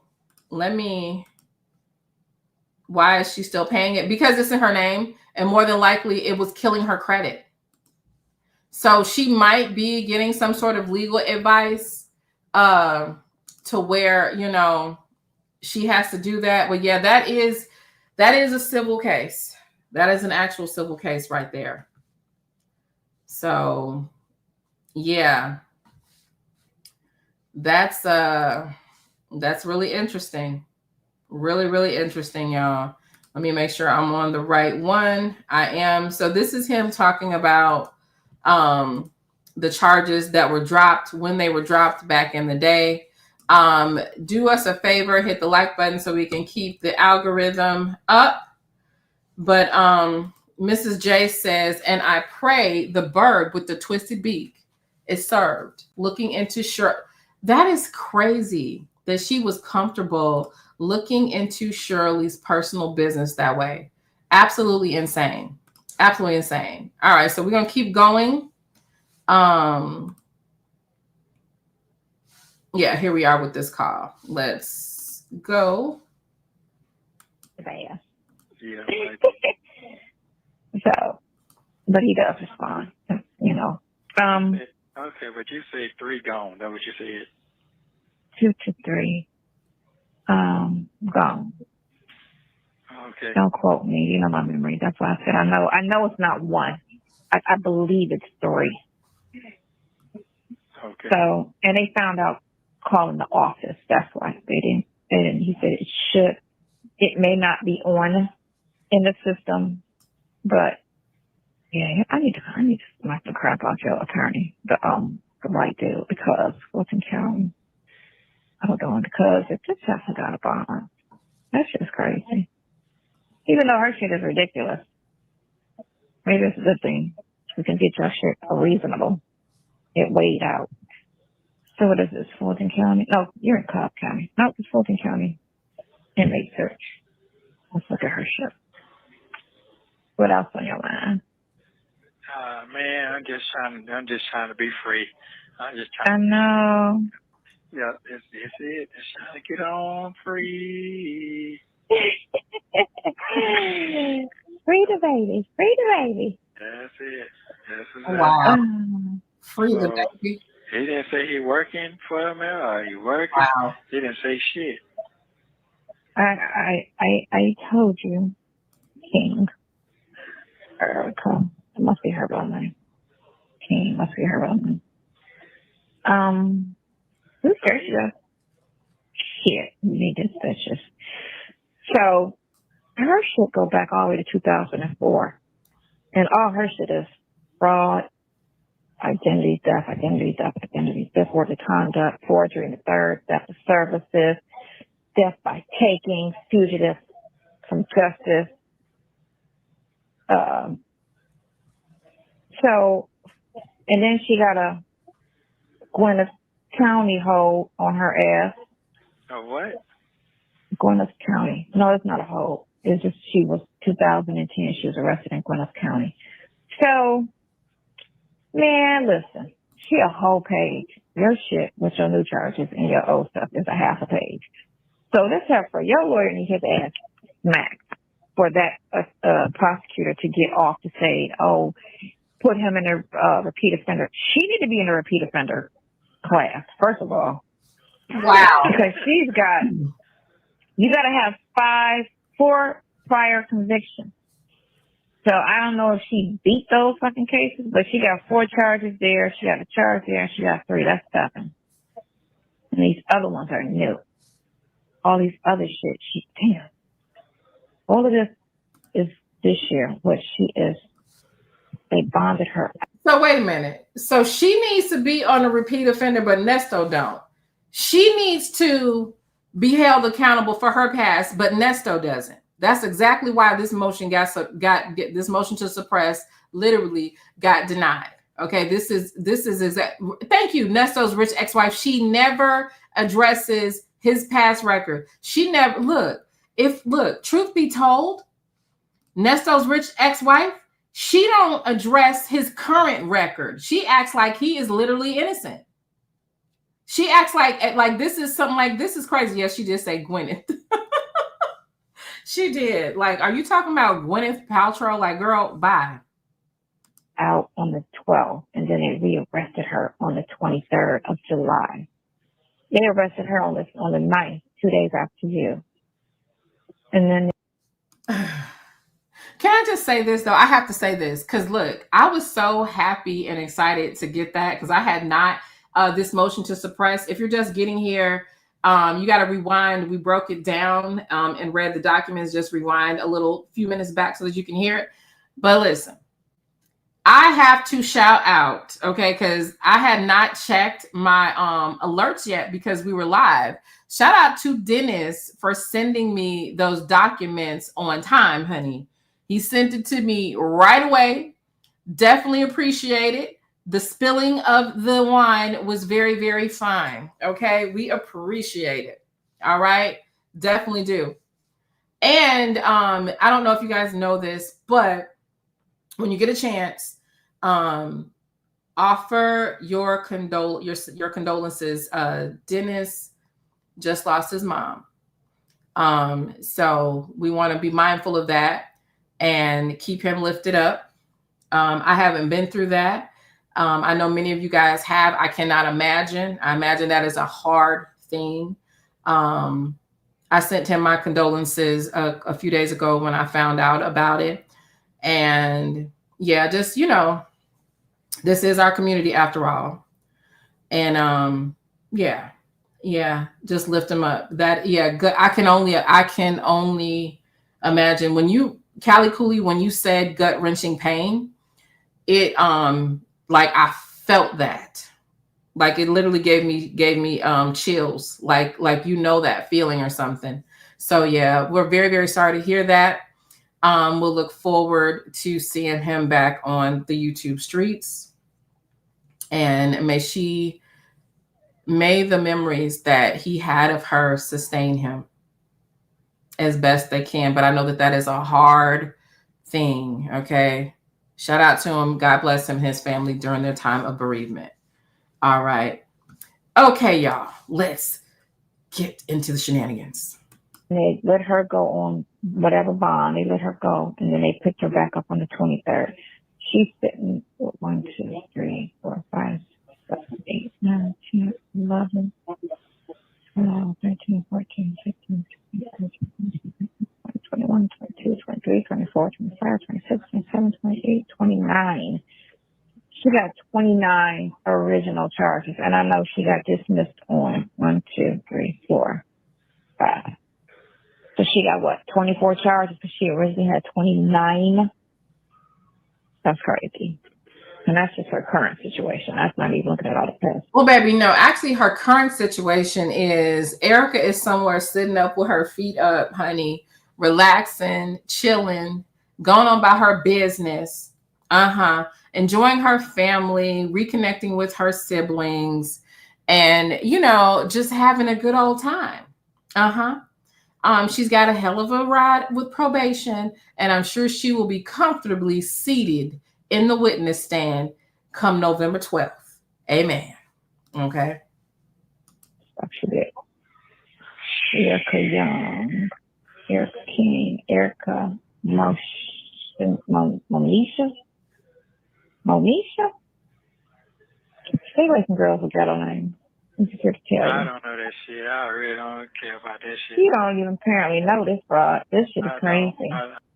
[SPEAKER 2] why is she still paying it? Because it's in her name, and more than likely it was killing her credit. So she might be getting some sort of legal advice to where, you know, she has to do that. But yeah, that is a civil case. That is an actual civil case right there. So yeah, that's really interesting. Really, really interesting, y'all. Let me make sure I'm on the right one. I am. So this is him talking about the charges that were dropped when they were dropped back in the day. Do us a favor, hit the like button so we can keep the algorithm up. But Mrs. J says, and I pray the bird with the twisted beak is served. Looking into that is crazy that she was comfortable looking into Shirley's personal business that way. Absolutely insane. Absolutely insane. All right, so we're gonna keep going. Yeah, here we are with this call. Let's go.
[SPEAKER 13] Yeah.
[SPEAKER 12] Yeah.
[SPEAKER 13] So, but he does respond, you know.
[SPEAKER 12] Okay, but you say 3 gone. That's what you said.
[SPEAKER 13] 2 to 3 gone.
[SPEAKER 12] Okay.
[SPEAKER 13] Don't quote me. You know my memory. That's why I said I know it's not 1. I believe it's 3.
[SPEAKER 12] Okay.
[SPEAKER 13] So, and they found out calling the office. That's why they didn't. He said it may not be on in the system, but yeah, I need to smack the crap out your attorney, the right dude, because Fulton County. Hold on, because it just hasn't got a bond. That shit's crazy. Even though her shit is ridiculous. Maybe it's a good thing. We can get your shit reasonable. It weighed out. So what is this, Fulton County? No, you're in Cobb County. No, it's Fulton County. Inmate search. Let's look at her shit. What else on your mind?
[SPEAKER 12] Man, I'm just trying to be free.
[SPEAKER 13] I know.
[SPEAKER 12] Yeah, it's it. Just trying to get on free.
[SPEAKER 13] Free the baby. Free the baby.
[SPEAKER 12] That's it.
[SPEAKER 2] Wow. Free the baby.
[SPEAKER 12] He didn't say he working for me or he working.
[SPEAKER 2] Wow.
[SPEAKER 12] He didn't say shit.
[SPEAKER 13] I told you, King. Erica. It must be her real name. King must be her real name. Who's there she goes? Shit, me suspicious. So her shit go back all the way to 2004. And all her shit is fraud, identity theft, order conduct, forgery in the third, theft of services, death by taking, fugitive from justice. So, and then she got a Gwinnett County hold on her ass.
[SPEAKER 12] Oh, what?
[SPEAKER 13] Gwinnett County. No, it's not a hold. It's just she was 2010. She was arrested in Gwinnett County. So, man, listen. She a whole page. Your shit with your new charges and your old stuff is a half a page. So this for your lawyer needs his ass smacked for that prosecutor to get off to say, oh, put him in a repeat offender. She need to be in a repeat offender class, first of all.
[SPEAKER 2] Wow.
[SPEAKER 13] Because you got to have 4 prior convictions. So I don't know if she beat those fucking cases, but she got 4 charges there. She got a charge there. She got 3. That's 7. And these other ones are new. All these other shit, damn. All of this is this year, what she is. They bonded her.
[SPEAKER 2] So wait a minute. So she needs to be on a repeat offender, but Nesto don't. She needs to be held accountable for her past, but Nesto doesn't. That's exactly why this motion this motion to suppress literally got denied. Okay, this is exact. Thank you, Nesto's rich ex-wife. She never addresses his past record. She never look. Truth be told, Nesto's rich ex-wife, she don't address his current record. She acts like he is literally innocent. She acts like this is something like this is crazy. Yes, she did say Gwyneth. She did. Like, are you talking about Gwyneth Paltrow? Like, girl, bye.
[SPEAKER 13] Out on the 12th, and then they rearrested her on the 23rd of July. They arrested her on the 9th, 2 days after you. And then
[SPEAKER 2] can I just say this though? I have to say this because look, I was so happy and excited to get that because I had not this motion to suppress. If you're just getting here, you got to rewind. We broke it down and read the documents. Just rewind a few minutes back so that you can hear it. But listen, I have to shout out, okay, because I had not checked my alerts yet because we were live. Shout out to Dennis for sending me those documents on time, honey. He sent it to me right away. Definitely appreciate it. The spilling of the wine was very, very fine. Okay, we appreciate it. All right, definitely do. And I don't know if you guys know this, but when you get a chance, offer your condolences. Dennis just lost his mom. So we want to be mindful of that and keep him lifted up. I haven't been through that. I know many of you guys have. I cannot imagine. I imagine that is a hard thing. I sent him my condolences a few days ago when I found out about it. And yeah, just, this is our community after all. And yeah, just lift him up. That, yeah, good. I can only imagine Callie Cooley, when you said gut wrenching pain, it like I felt that. Like it literally gave me chills, like that feeling or something. So yeah, we're very, very sorry to hear that. We'll look forward to seeing him back on the YouTube streets, and may the memories that he had of her sustain him as best they can. But I know that is a hard thing. Okay. Shout out to him. God bless him and his family during their time of bereavement. All right. Okay, y'all. Let's get into the shenanigans.
[SPEAKER 13] They let her go on whatever bond. They let her go, and then they picked her back up on the 23rd. She's sitting 1, 2, 3, 4, 5, 7, 8, 9, 10, 11, 12, 13, 14, 15, 21, 22, 23, 24, 25, 26, 27, 28, 29. She got 29 original charges, and I know she got dismissed on 1, 2, 3, 4, 5. So she got 24 charges, but she originally had 29. That's crazy. And that's just her current situation. That's not even looking at all the past.
[SPEAKER 2] Well, baby, no. Actually, her current situation is Erica is somewhere sitting up with her feet up, honey, relaxing, chilling, going on about her business. Enjoying her family, reconnecting with her siblings. and, you know, just having a good old time. She's got a hell of a ride with probation, and I'm sure she will be comfortably seated in the witness stand come November 12th. Amen. Okay.
[SPEAKER 13] Erica Young, Erica King, Erica Monisha. Stay away from girls with ghetto names. I'm just here to tell you.
[SPEAKER 12] I don't know that shit. I really don't care about that shit.
[SPEAKER 13] You don't even apparently know this, bro. This shit is crazy.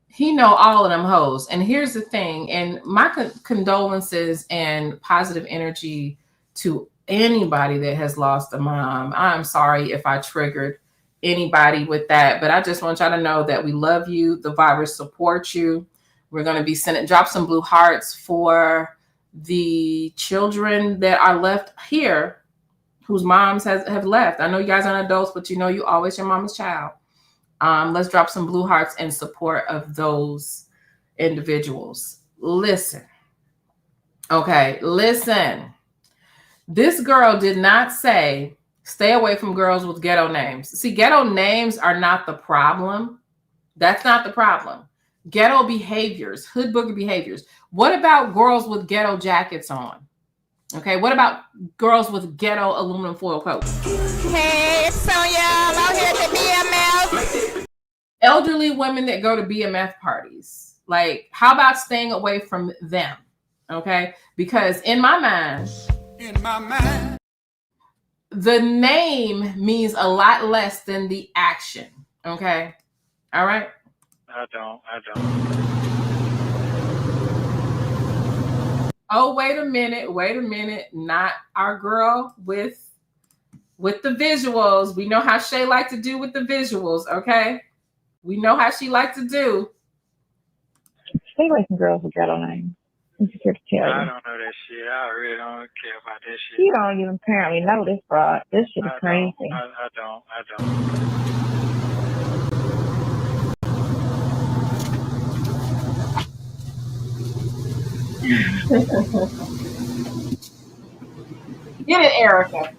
[SPEAKER 2] He know all of them hoes. And here's the thing, and my condolences and positive energy to anybody that has lost a mom. I'm sorry if I triggered anybody with that, but I just want y'all to know that we love you. The virus supports you. We're going to be sending, drop some blue hearts for the children that are left here whose moms have left. I know you guys aren't adults, but you know you always your mama's child. Let's drop some blue hearts in support of those individuals. Listen. Okay, listen. This girl did not say, stay away from girls with ghetto names. See, ghetto names are not the problem. That's not the problem. Ghetto behaviors, hood booger behaviors. What about girls with ghetto jackets on? Okay, what about girls with ghetto aluminum foil coats?
[SPEAKER 3] Hey, it's Sonya. I'm out here at the BMF.
[SPEAKER 2] Elderly women that go to BMF parties. Like, how about staying away from them? Okay, because in my mind, the name means a lot less than the action. Okay, all right.
[SPEAKER 12] I don't.
[SPEAKER 2] Oh, wait a minute. Not our girl with the visuals. We know how Shay like to do with the visuals, okay? We know how she like to do.
[SPEAKER 13] Stay away from girls with ghetto names. I'm just here to tell you.
[SPEAKER 12] I don't know that shit. I really don't care about that shit.
[SPEAKER 13] You don't even apparently know this, bro. This shit is crazy.
[SPEAKER 12] I don't.
[SPEAKER 2] Get it, Erica.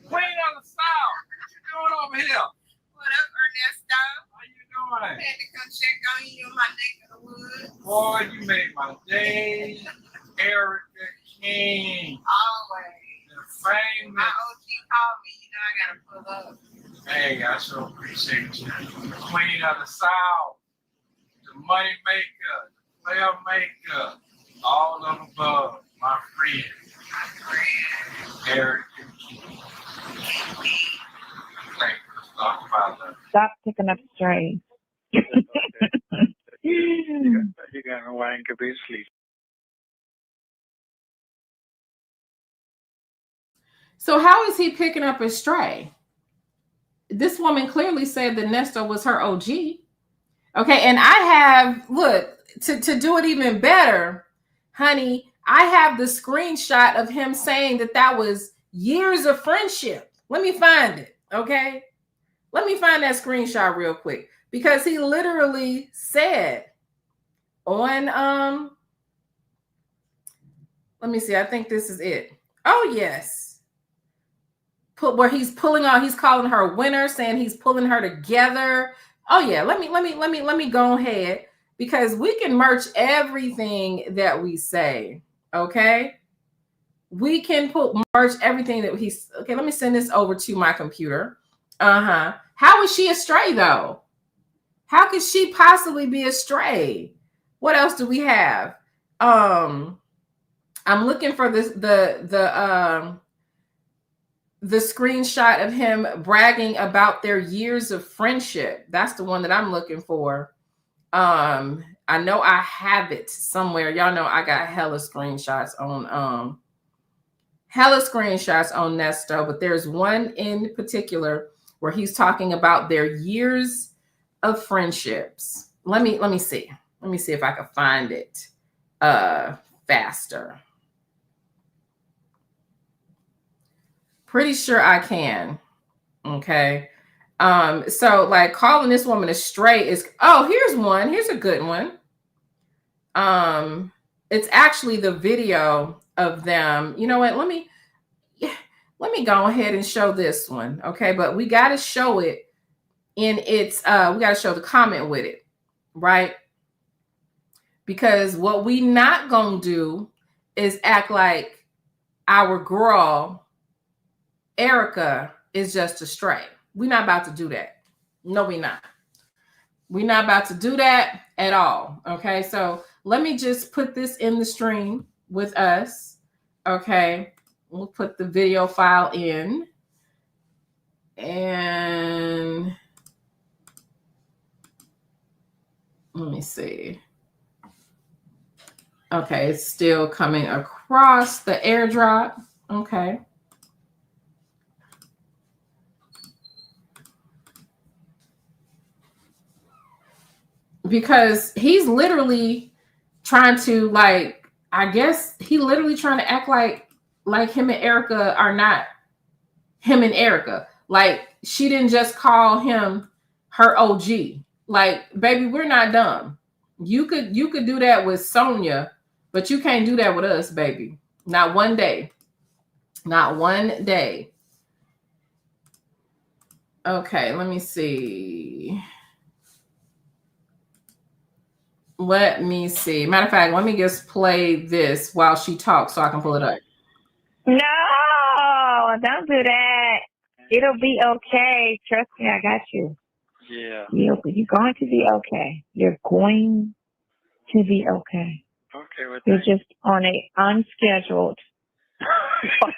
[SPEAKER 15] Queen of the South, what you doing over here?
[SPEAKER 16] What up, Ernesto?
[SPEAKER 15] How you doing?
[SPEAKER 16] I had to come check on you in my neck of the woods.
[SPEAKER 15] Boy, you made my day. Erica King.
[SPEAKER 16] Always.
[SPEAKER 15] The famous.
[SPEAKER 16] My OG called me. You know I gotta pull up.
[SPEAKER 15] Hey, I so appreciate you. The Queen of the South. The money maker. The player maker. All of the above. My friend. Erica King. Let's talk about that.
[SPEAKER 13] Stop picking up strays.
[SPEAKER 12] You got me why I could be asleep.
[SPEAKER 2] So how is he picking up a stray? This woman clearly said that Nesto was her OG. Okay, and I have, look, to do it even better, honey, I have the screenshot of him saying that was years of friendship. Let me find it, okay? Let me find that screenshot real quick, because he literally said on, let me see, I think this is it. Oh, yes. Where he's pulling on, he's calling her a winner, saying he's pulling her together. Oh yeah, let me go ahead, because we can merch everything that we say. Okay, we can merch everything that he's. Okay, let me send this over to my computer. How is she a stray though? How could she possibly be a stray? What else do we have? I'm looking for this the screenshot of him bragging about their years of friendship. That's the one that I'm looking for. I know I have it somewhere. Y'all know I got hella screenshots on Nesto, but there's one in particular where he's talking about their years of friendships. Let me see. Let me see if I can find it faster. Pretty sure I can. Okay. So like calling this woman a stray is, oh, here's one. Here's a good one. It's actually the video of them. You know what? let me go ahead and show this one. Okay, but we got to show it in its, we got to show the comment with it, right? Because what we not going to do is act like our girl, Erica, is just a stray. We're not about to do that. No, we're not. We're not about to do that at all. Okay, so let me just put this in the stream with us. Okay, we'll put the video file in. And let me see. Okay, it's still coming across the airdrop. Okay. Because he's literally trying to, like, I guess he literally trying to act like him and Erica are not him and Erica. Like, she didn't just call him her OG. Like, baby, we're not dumb. You could do that with Sonia, but you can't do that with us, baby. Not one day. Not one day. Okay, let me see. Let me see. Matter of fact, let me just play this while she talks so I can pull it up.
[SPEAKER 13] No, don't do that. It'll be okay. Trust me, I got you.
[SPEAKER 12] Yeah.
[SPEAKER 13] You're going to be okay. You're going to be okay.
[SPEAKER 12] Okay, well,
[SPEAKER 13] You're just on a unscheduled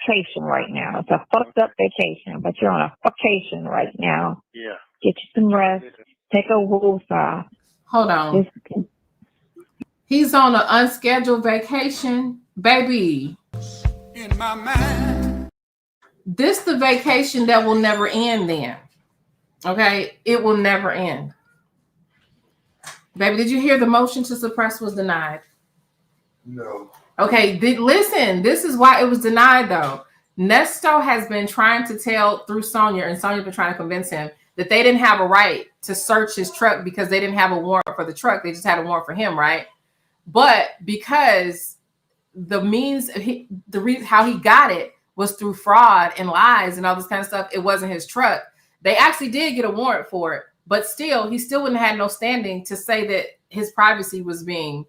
[SPEAKER 13] vacation right now. It's a fucked up vacation, but you're on a vacation right now.
[SPEAKER 12] Yeah.
[SPEAKER 13] Get you some rest. Take a woosah.
[SPEAKER 2] Hold on. He's on an unscheduled vacation. Baby.
[SPEAKER 14] In my mind.
[SPEAKER 2] This the vacation that will never end then. Okay? It will never end. Baby, did you hear the motion to suppress was denied?
[SPEAKER 14] No.
[SPEAKER 2] Okay, listen, this is why it was denied though. Nesto has been trying to tell through Sonia, and Sonia's been trying to convince him that they didn't have a right to search his truck because they didn't have a warrant for the truck. They just had a warrant for him, right? But because the means, the reason how he got it was through fraud and lies and all this kind of stuff, it wasn't his truck. They actually did get a warrant for it, but still, he still wouldn't have had no standing to say that his privacy was being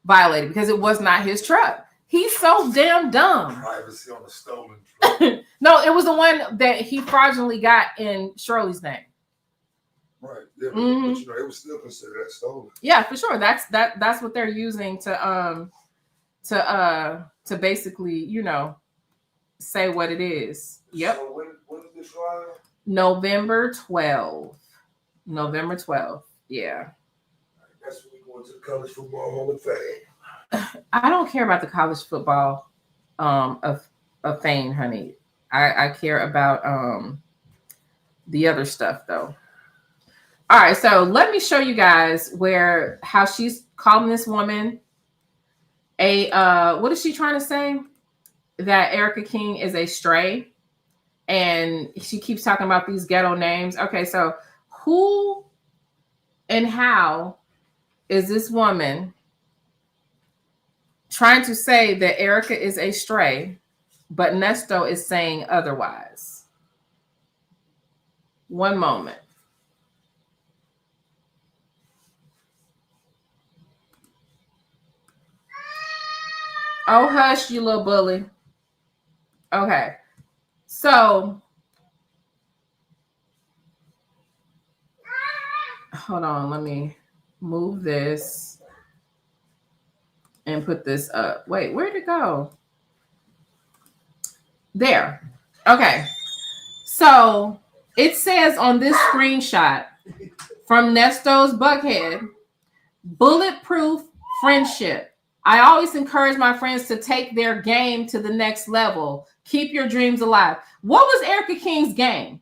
[SPEAKER 2] violated because it was not his truck. He's so damn dumb.
[SPEAKER 14] Privacy on a stolen
[SPEAKER 2] truck. No, it was the one that he fraudulently got in Shirley's name.
[SPEAKER 14] Right. Yeah, but,
[SPEAKER 2] Mm-hmm.
[SPEAKER 14] but you know, it was still considered that stolen.
[SPEAKER 2] Yeah, for sure. That's what they're using to basically, you know, say what it is. Yep.
[SPEAKER 14] So when is this trial?
[SPEAKER 2] November 12th. November 12th. Yeah.
[SPEAKER 14] That's when we going to the College Football Hall of Fame.
[SPEAKER 2] I don't care about the college football of fame, honey. I care about the other stuff though. All right, so let me show you guys how she's calling this woman what is she trying to say? That Erica King is a stray, and she keeps talking about these ghetto names. Okay, so who and how is this woman trying to say that Erica is a stray, but Nesto is saying otherwise? One moment. Oh, hush, you little bully. Okay. So, hold on. Let me move this and put this up. Wait, where'd it go? There. Okay. So, it says on this screenshot from Nesto's Buckhead, bulletproof friendship. I always encourage my friends to take their game to the next level. Keep your dreams alive. What was Erica King's game?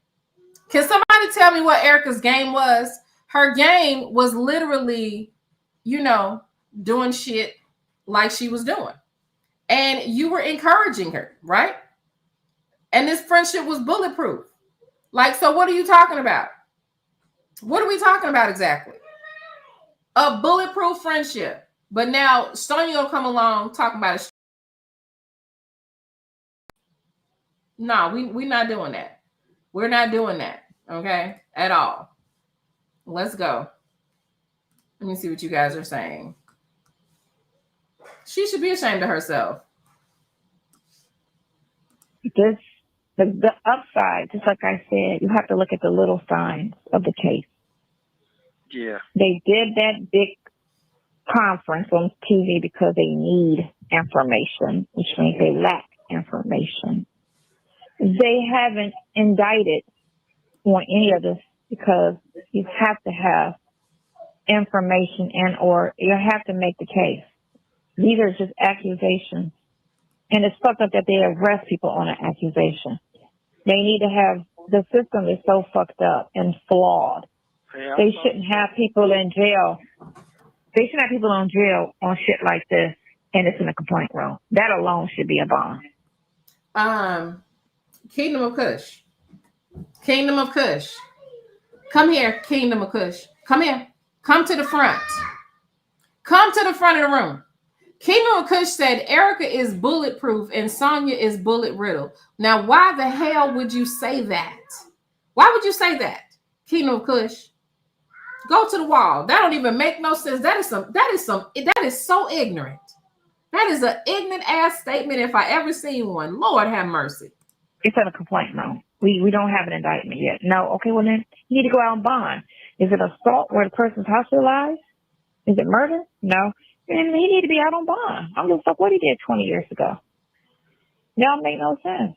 [SPEAKER 2] Can somebody tell me what Erica's game was? Her game was literally, you know, doing shit like she was doing. And you were encouraging her, right? And this friendship was bulletproof. Like, so what are you talking about? What are we talking about exactly? A bulletproof friendship. But now Sonya will come along talking about it. No, we're not doing that. We're not doing that. Okay, at all. Let's go. Let me see what you guys are saying. She should be ashamed of herself.
[SPEAKER 13] This the upside, just like I said, you have to look at the little signs of the case.
[SPEAKER 12] Yeah.
[SPEAKER 13] They did that big conference on TV because they need information, which means they lack information. They haven't indicted on any of this because you have to have information and or you have to make the case. These are just accusations. And it's fucked up that they arrest people on an accusation. They need to have, the system is so fucked up and flawed.
[SPEAKER 12] Yeah,
[SPEAKER 13] They shouldn't have people in jail. They shouldn't have people in jail on shit like this, and it's in a complaint room. That alone should be a bond.
[SPEAKER 2] Kingdom of Kush. Kingdom of Kush. Come here, Kingdom of Kush. Come here. Come to the front. Come to the front of the room. Kingdom of Kush said Erica is bulletproof and Sonya is bullet riddle. Now, why the hell would you say that? Why would you say that? Kingdom of Kush. Go to the wall. That don't even make no sense. That is so ignorant. That is an ignorant ass statement if I ever seen one. Lord have mercy.
[SPEAKER 13] It's in a complaint room. We don't have an indictment yet. No, okay, well then you need to go out and bond. Is it assault where the person's hospitalized? Is it murder? No. And he need to be out on bond. I don't give a fuck what he did 20 years ago. That don't make no sense.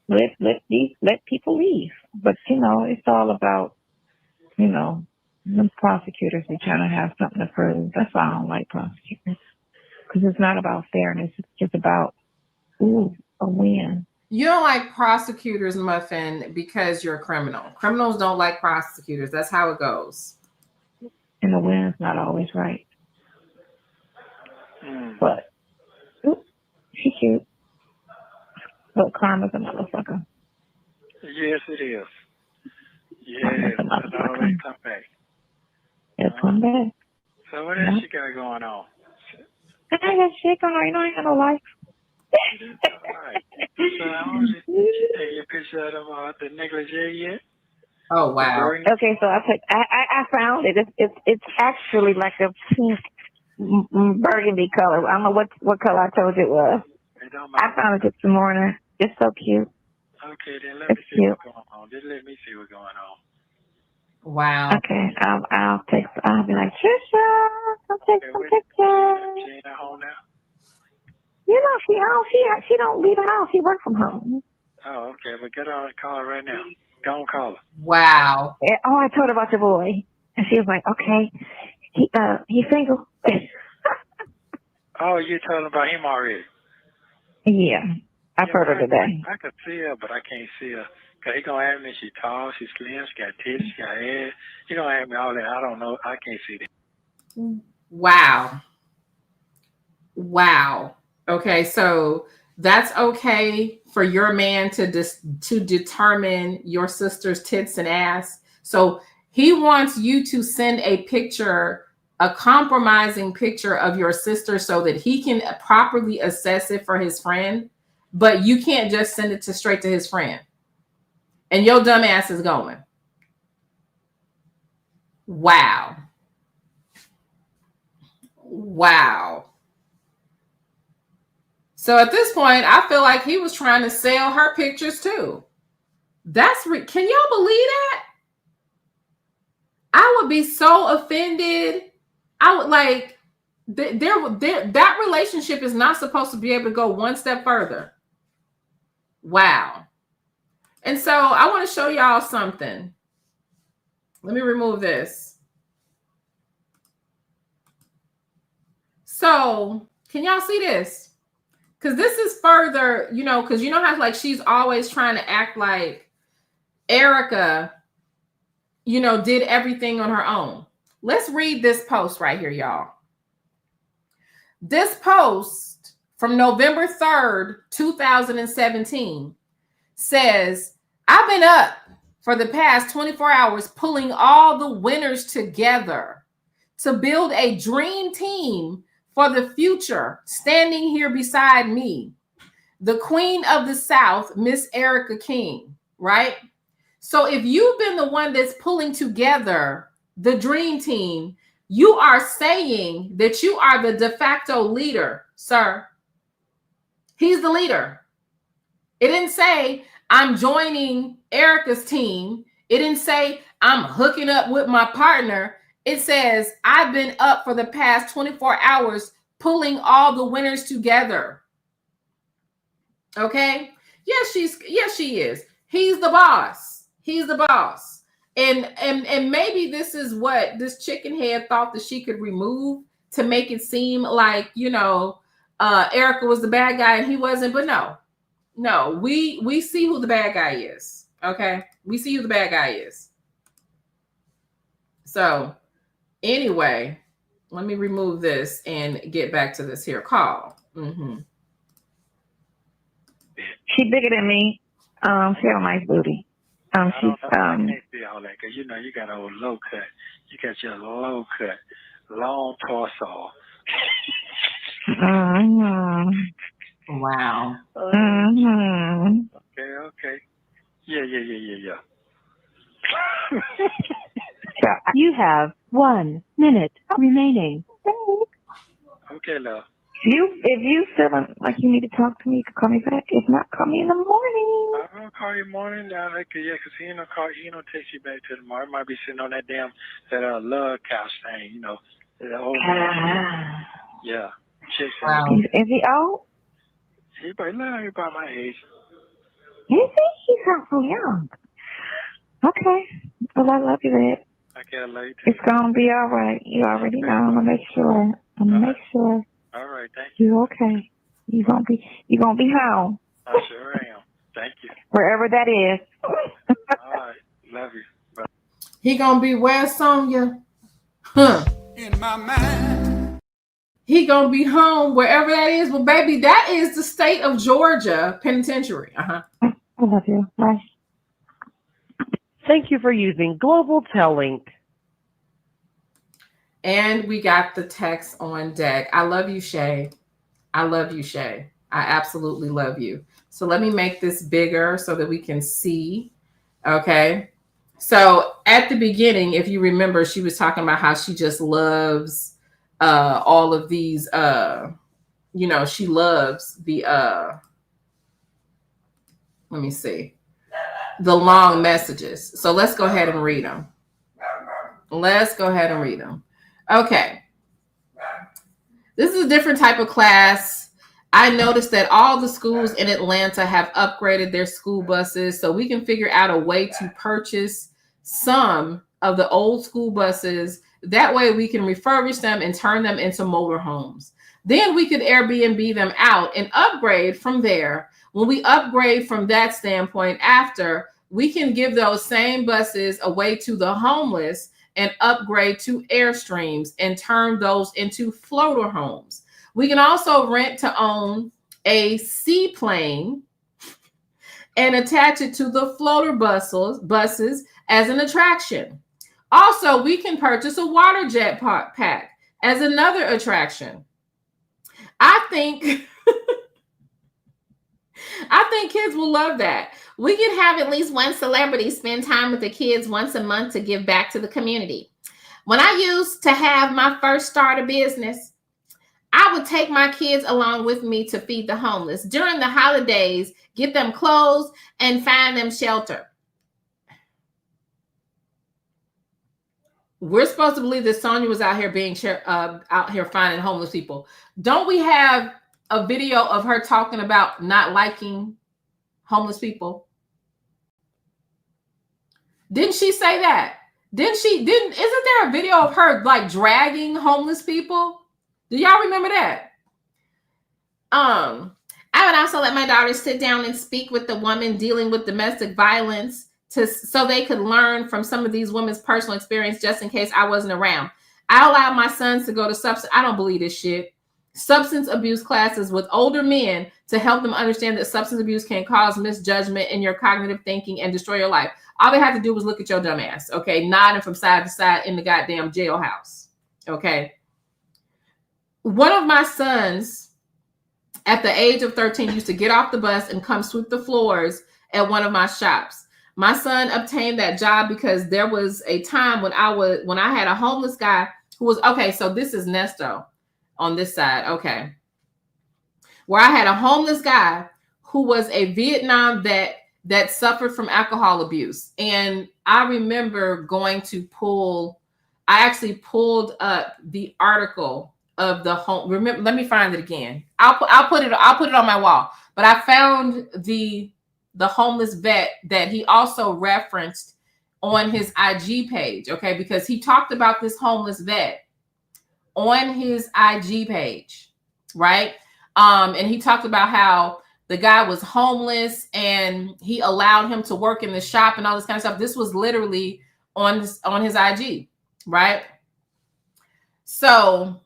[SPEAKER 13] Let people leave. But it's all about, them prosecutors be trying to have something to prove. That's why I don't like prosecutors. Because it's not about fairness. It's just about, a win.
[SPEAKER 2] You don't like prosecutors, Muffin, because you're a criminal. Criminals don't like prosecutors. That's how it goes.
[SPEAKER 13] And the win's not always right. But, she's cute. But karma's a motherfucker.
[SPEAKER 12] Yes, it is. Yes, it'll always come back.
[SPEAKER 13] It'll come back.
[SPEAKER 12] So what else you got going on?
[SPEAKER 13] I ain't got shit going on. I ain't got no life.
[SPEAKER 12] Alright. So I want you to take a picture of the negligee yet?
[SPEAKER 2] Oh wow.
[SPEAKER 13] Okay, so I found it. It's actually like a pink burgundy color. I don't know what color I told you it was. I found it this morning. It's so cute.
[SPEAKER 12] Okay, then let me see what's going on. Just let me see what's going on.
[SPEAKER 2] Wow.
[SPEAKER 13] Okay, I'll be like, Trisha, come take some pictures.
[SPEAKER 12] She ain't at home now?
[SPEAKER 13] She don't leave the house. She works from home.
[SPEAKER 12] Oh, okay. Well, get on and call her right now. Go and call her.
[SPEAKER 2] Wow.
[SPEAKER 13] Oh, I told her about your boy. And she was like, okay, he's single.
[SPEAKER 12] Oh, you told her about him already?
[SPEAKER 13] Yeah. I've heard her today.
[SPEAKER 12] I could see her, but I can't see her. Because he going to ask me she tall, she slim, she got tits, she got ass. He going to ask me all that. I don't know. I can't see that.
[SPEAKER 2] Wow. Wow. Okay, so that's okay for your man to determine your sister's tits and ass. So he wants you to send a picture, a compromising picture of your sister so that he can properly assess it for his friend, but you can't just send it straight to his friend. And your dumb ass is going. Wow. Wow. So at this point, I feel like he was trying to sell her pictures too. Can y'all believe that? I would be so offended. I would like that relationship is not supposed to be able to go one step further. Wow. And so I want to show y'all something. Let me remove this. So can y'all see this? Because this is further, because how like she's always trying to act like Erica, did everything on her own. Let's read this post right here, y'all. This post from November 3rd, 2017 says, I've been up for the past 24 hours pulling all the winners together to build a dream team for the future, standing here beside me. the Queen of the South, Miss Erica King, right? So if you've been the one that's pulling together the dream team, you are saying that you are the de facto leader, sir. He's the leader. It didn't say I'm joining Erica's team. It didn't say I'm hooking up with my partner. It says I've been up for the past 24 hours pulling all the winners together. Okay? Yes, she is. He's the boss. He's the boss. And maybe this is what this chicken head thought that she could remove to make it seem like, Erica was the bad guy and he wasn't, but no, we see who the bad guy is. Okay, we see who the bad guy is. So anyway, let me remove this and get back to this here call.
[SPEAKER 13] She bigger than me. She got a nice booty.
[SPEAKER 12] I can't see all that because you got a old low cut. You got your low cut, long torso.
[SPEAKER 2] Wow.
[SPEAKER 12] Okay. Yeah.
[SPEAKER 11] You have 1 minute remaining.
[SPEAKER 12] Okay, love.
[SPEAKER 13] If you feeling like you need to talk to me, you can call me back. If not, call me in the morning.
[SPEAKER 12] I'm gonna call you morning down there, cause he ain't gonna text you back till tomorrow. He might be sitting on that love couch thing, that old man. Yeah.
[SPEAKER 2] Wow.
[SPEAKER 13] Is he old?
[SPEAKER 12] He about my age.
[SPEAKER 13] Is he? He sounds so young. Okay. Well, I love you, babe.
[SPEAKER 12] Okay, I love you too.
[SPEAKER 13] It's gonna be all right. You already know. I'm gonna make sure.
[SPEAKER 12] All right, thank you.
[SPEAKER 13] You okay? You gonna be home.
[SPEAKER 12] I sure am. Thank you.
[SPEAKER 13] Wherever that is.
[SPEAKER 12] All right, love you. Bye.
[SPEAKER 2] He gonna be where, Sonia?
[SPEAKER 15] In my mind.
[SPEAKER 2] He gonna be home wherever that is. Well, baby, that is the state of Georgia penitentiary.
[SPEAKER 13] I love you. Bye.
[SPEAKER 11] Thank you for using Global Tel-Link.
[SPEAKER 2] And we got the text on deck. I love you, Shay. I love you, Shay. I absolutely love you. So let me make this bigger so that we can see. Okay. So at the beginning, if you remember, she was talking about how she just loves all of these, she loves the, let me see, the long messages. So let's go ahead and read them. Okay. This is a different type of class. I noticed that all the schools in Atlanta have upgraded their school buses, so we can figure out a way to purchase some of the old school buses. That way we can refurbish them and turn them into motorhomes. Then we could Airbnb them out and upgrade from there. When we upgrade from that standpoint after, we can give those same buses away to the homeless and upgrade to Airstreams and turn those into floater homes. We can also rent to own a seaplane and attach it to the floater buses as an attraction. Also, we can purchase a water jet pack as another attraction. I think kids will love that. We can have at least one celebrity spend time with the kids once a month to give back to the community. When I used to have my first start of business, I would take my kids along with me to feed the homeless. During the holidays, get them clothes and find them shelter. We're supposed to believe that Sonia was out here finding homeless people. Don't we have a video of her talking about not liking homeless people? Didn't she say that? Isn't there a video of her like dragging homeless people? Do y'all remember that? I would also let my daughters sit down and speak with the woman dealing with domestic violence so they could learn from some of these women's personal experience just in case I wasn't around. I allowed my sons to go to I don't believe this shit. Substance abuse classes with older men to help them understand that substance abuse can cause misjudgment in your cognitive thinking and destroy your life. All they had to do was look at your dumb ass, okay? Nodding from side to side in the goddamn jailhouse, okay? One of my sons at the age of 13 used to get off the bus and come sweep the floors at one of my shops. My son obtained that job because there was a time when I had a homeless guy who was, okay, so this is Nesto on this side, okay, where I had a homeless guy who was a Vietnam vet that suffered from alcohol abuse. And I remember I actually pulled up the article of the home. Remember, let me find it again. I'll put it on my wall. But I found the homeless vet that he also referenced on his IG page, okay? Because he talked about this homeless vet on his IG page, right? And he talked about how the guy was homeless and he allowed him to work in the shop and all this kind of stuff. This was literally on his IG, right? So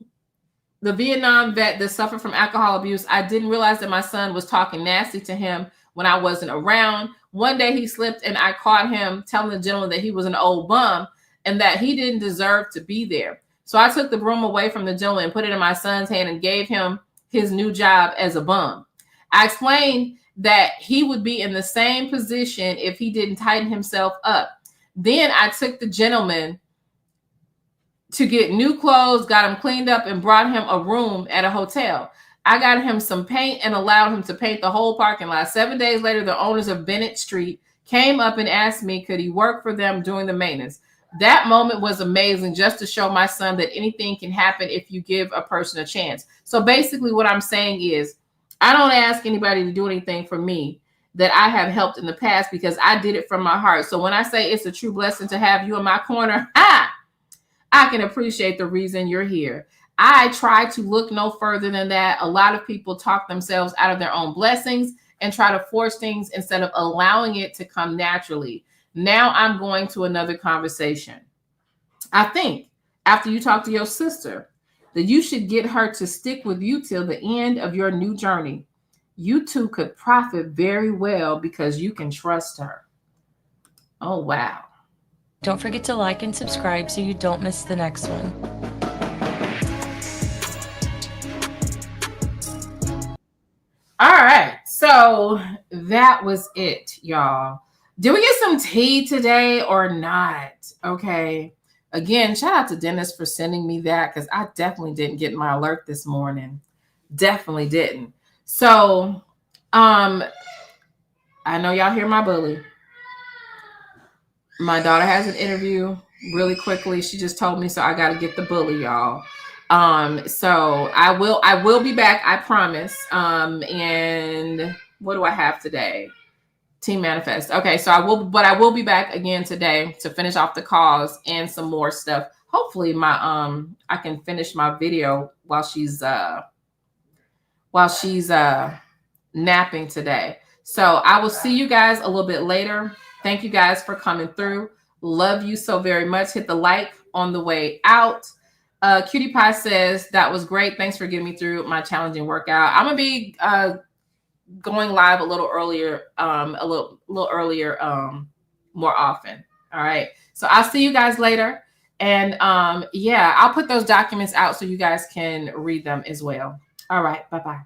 [SPEAKER 2] the Vietnam vet that suffered from alcohol abuse, I didn't realize that my son was talking nasty to him when I wasn't around. One day he slipped and I caught him telling the gentleman that he was an old bum and that he didn't deserve to be there. So I took the broom away from the gentleman and put it in my son's hand and gave him his new job as a bum. I explained that he would be in the same position if he didn't tighten himself up. Then I took the gentleman to get new clothes, got him cleaned up, and brought him a room at a hotel. I got him some paint and allowed him to paint the whole parking lot. 7 days later, the owners of Bennett Street came up and asked me, could he work for them doing the maintenance? That moment was amazing, just to show my son that anything can happen if you give a person a chance. So basically what I'm saying is, I don't ask anybody to do anything for me that I have helped in the past because I did it from my heart. So when I say it's a true blessing to have you in my corner, I can appreciate the reason you're here. I try to look no further than that. A lot of people talk themselves out of their own blessings and try to force things instead of allowing it to come naturally. Now I'm going to another conversation. I think after you talk to your sister, that you should get her to stick with you till the end of your new journey. You two could profit very well because you can trust her. Oh, wow.
[SPEAKER 10] Don't forget to like and subscribe so you don't miss the next one.
[SPEAKER 2] All right, so that was it, y'all. Did we get some tea today or not? Okay. Again, shout out to Dennis for sending me that because I definitely didn't get my alert this morning. Definitely didn't. So, I know y'all hear my bully. My daughter has an interview really quickly. She just told me, so I got to get the bully, y'all. So I will be back. I promise. And what do I have today? Team Manifest. Okay, so I will be back again today to finish off the calls and some more stuff. Hopefully I can finish my video while she's napping today. So I will see you guys a little bit later. Thank you guys for coming through. Love you so very much. Hit the like on the way out. Cutie Pie says that was great. Thanks for getting me through my challenging workout. I'm gonna be going live a little earlier, more often. All right. So I'll see you guys later. And yeah, I'll put those documents out so you guys can read them as well. All right. Bye-bye.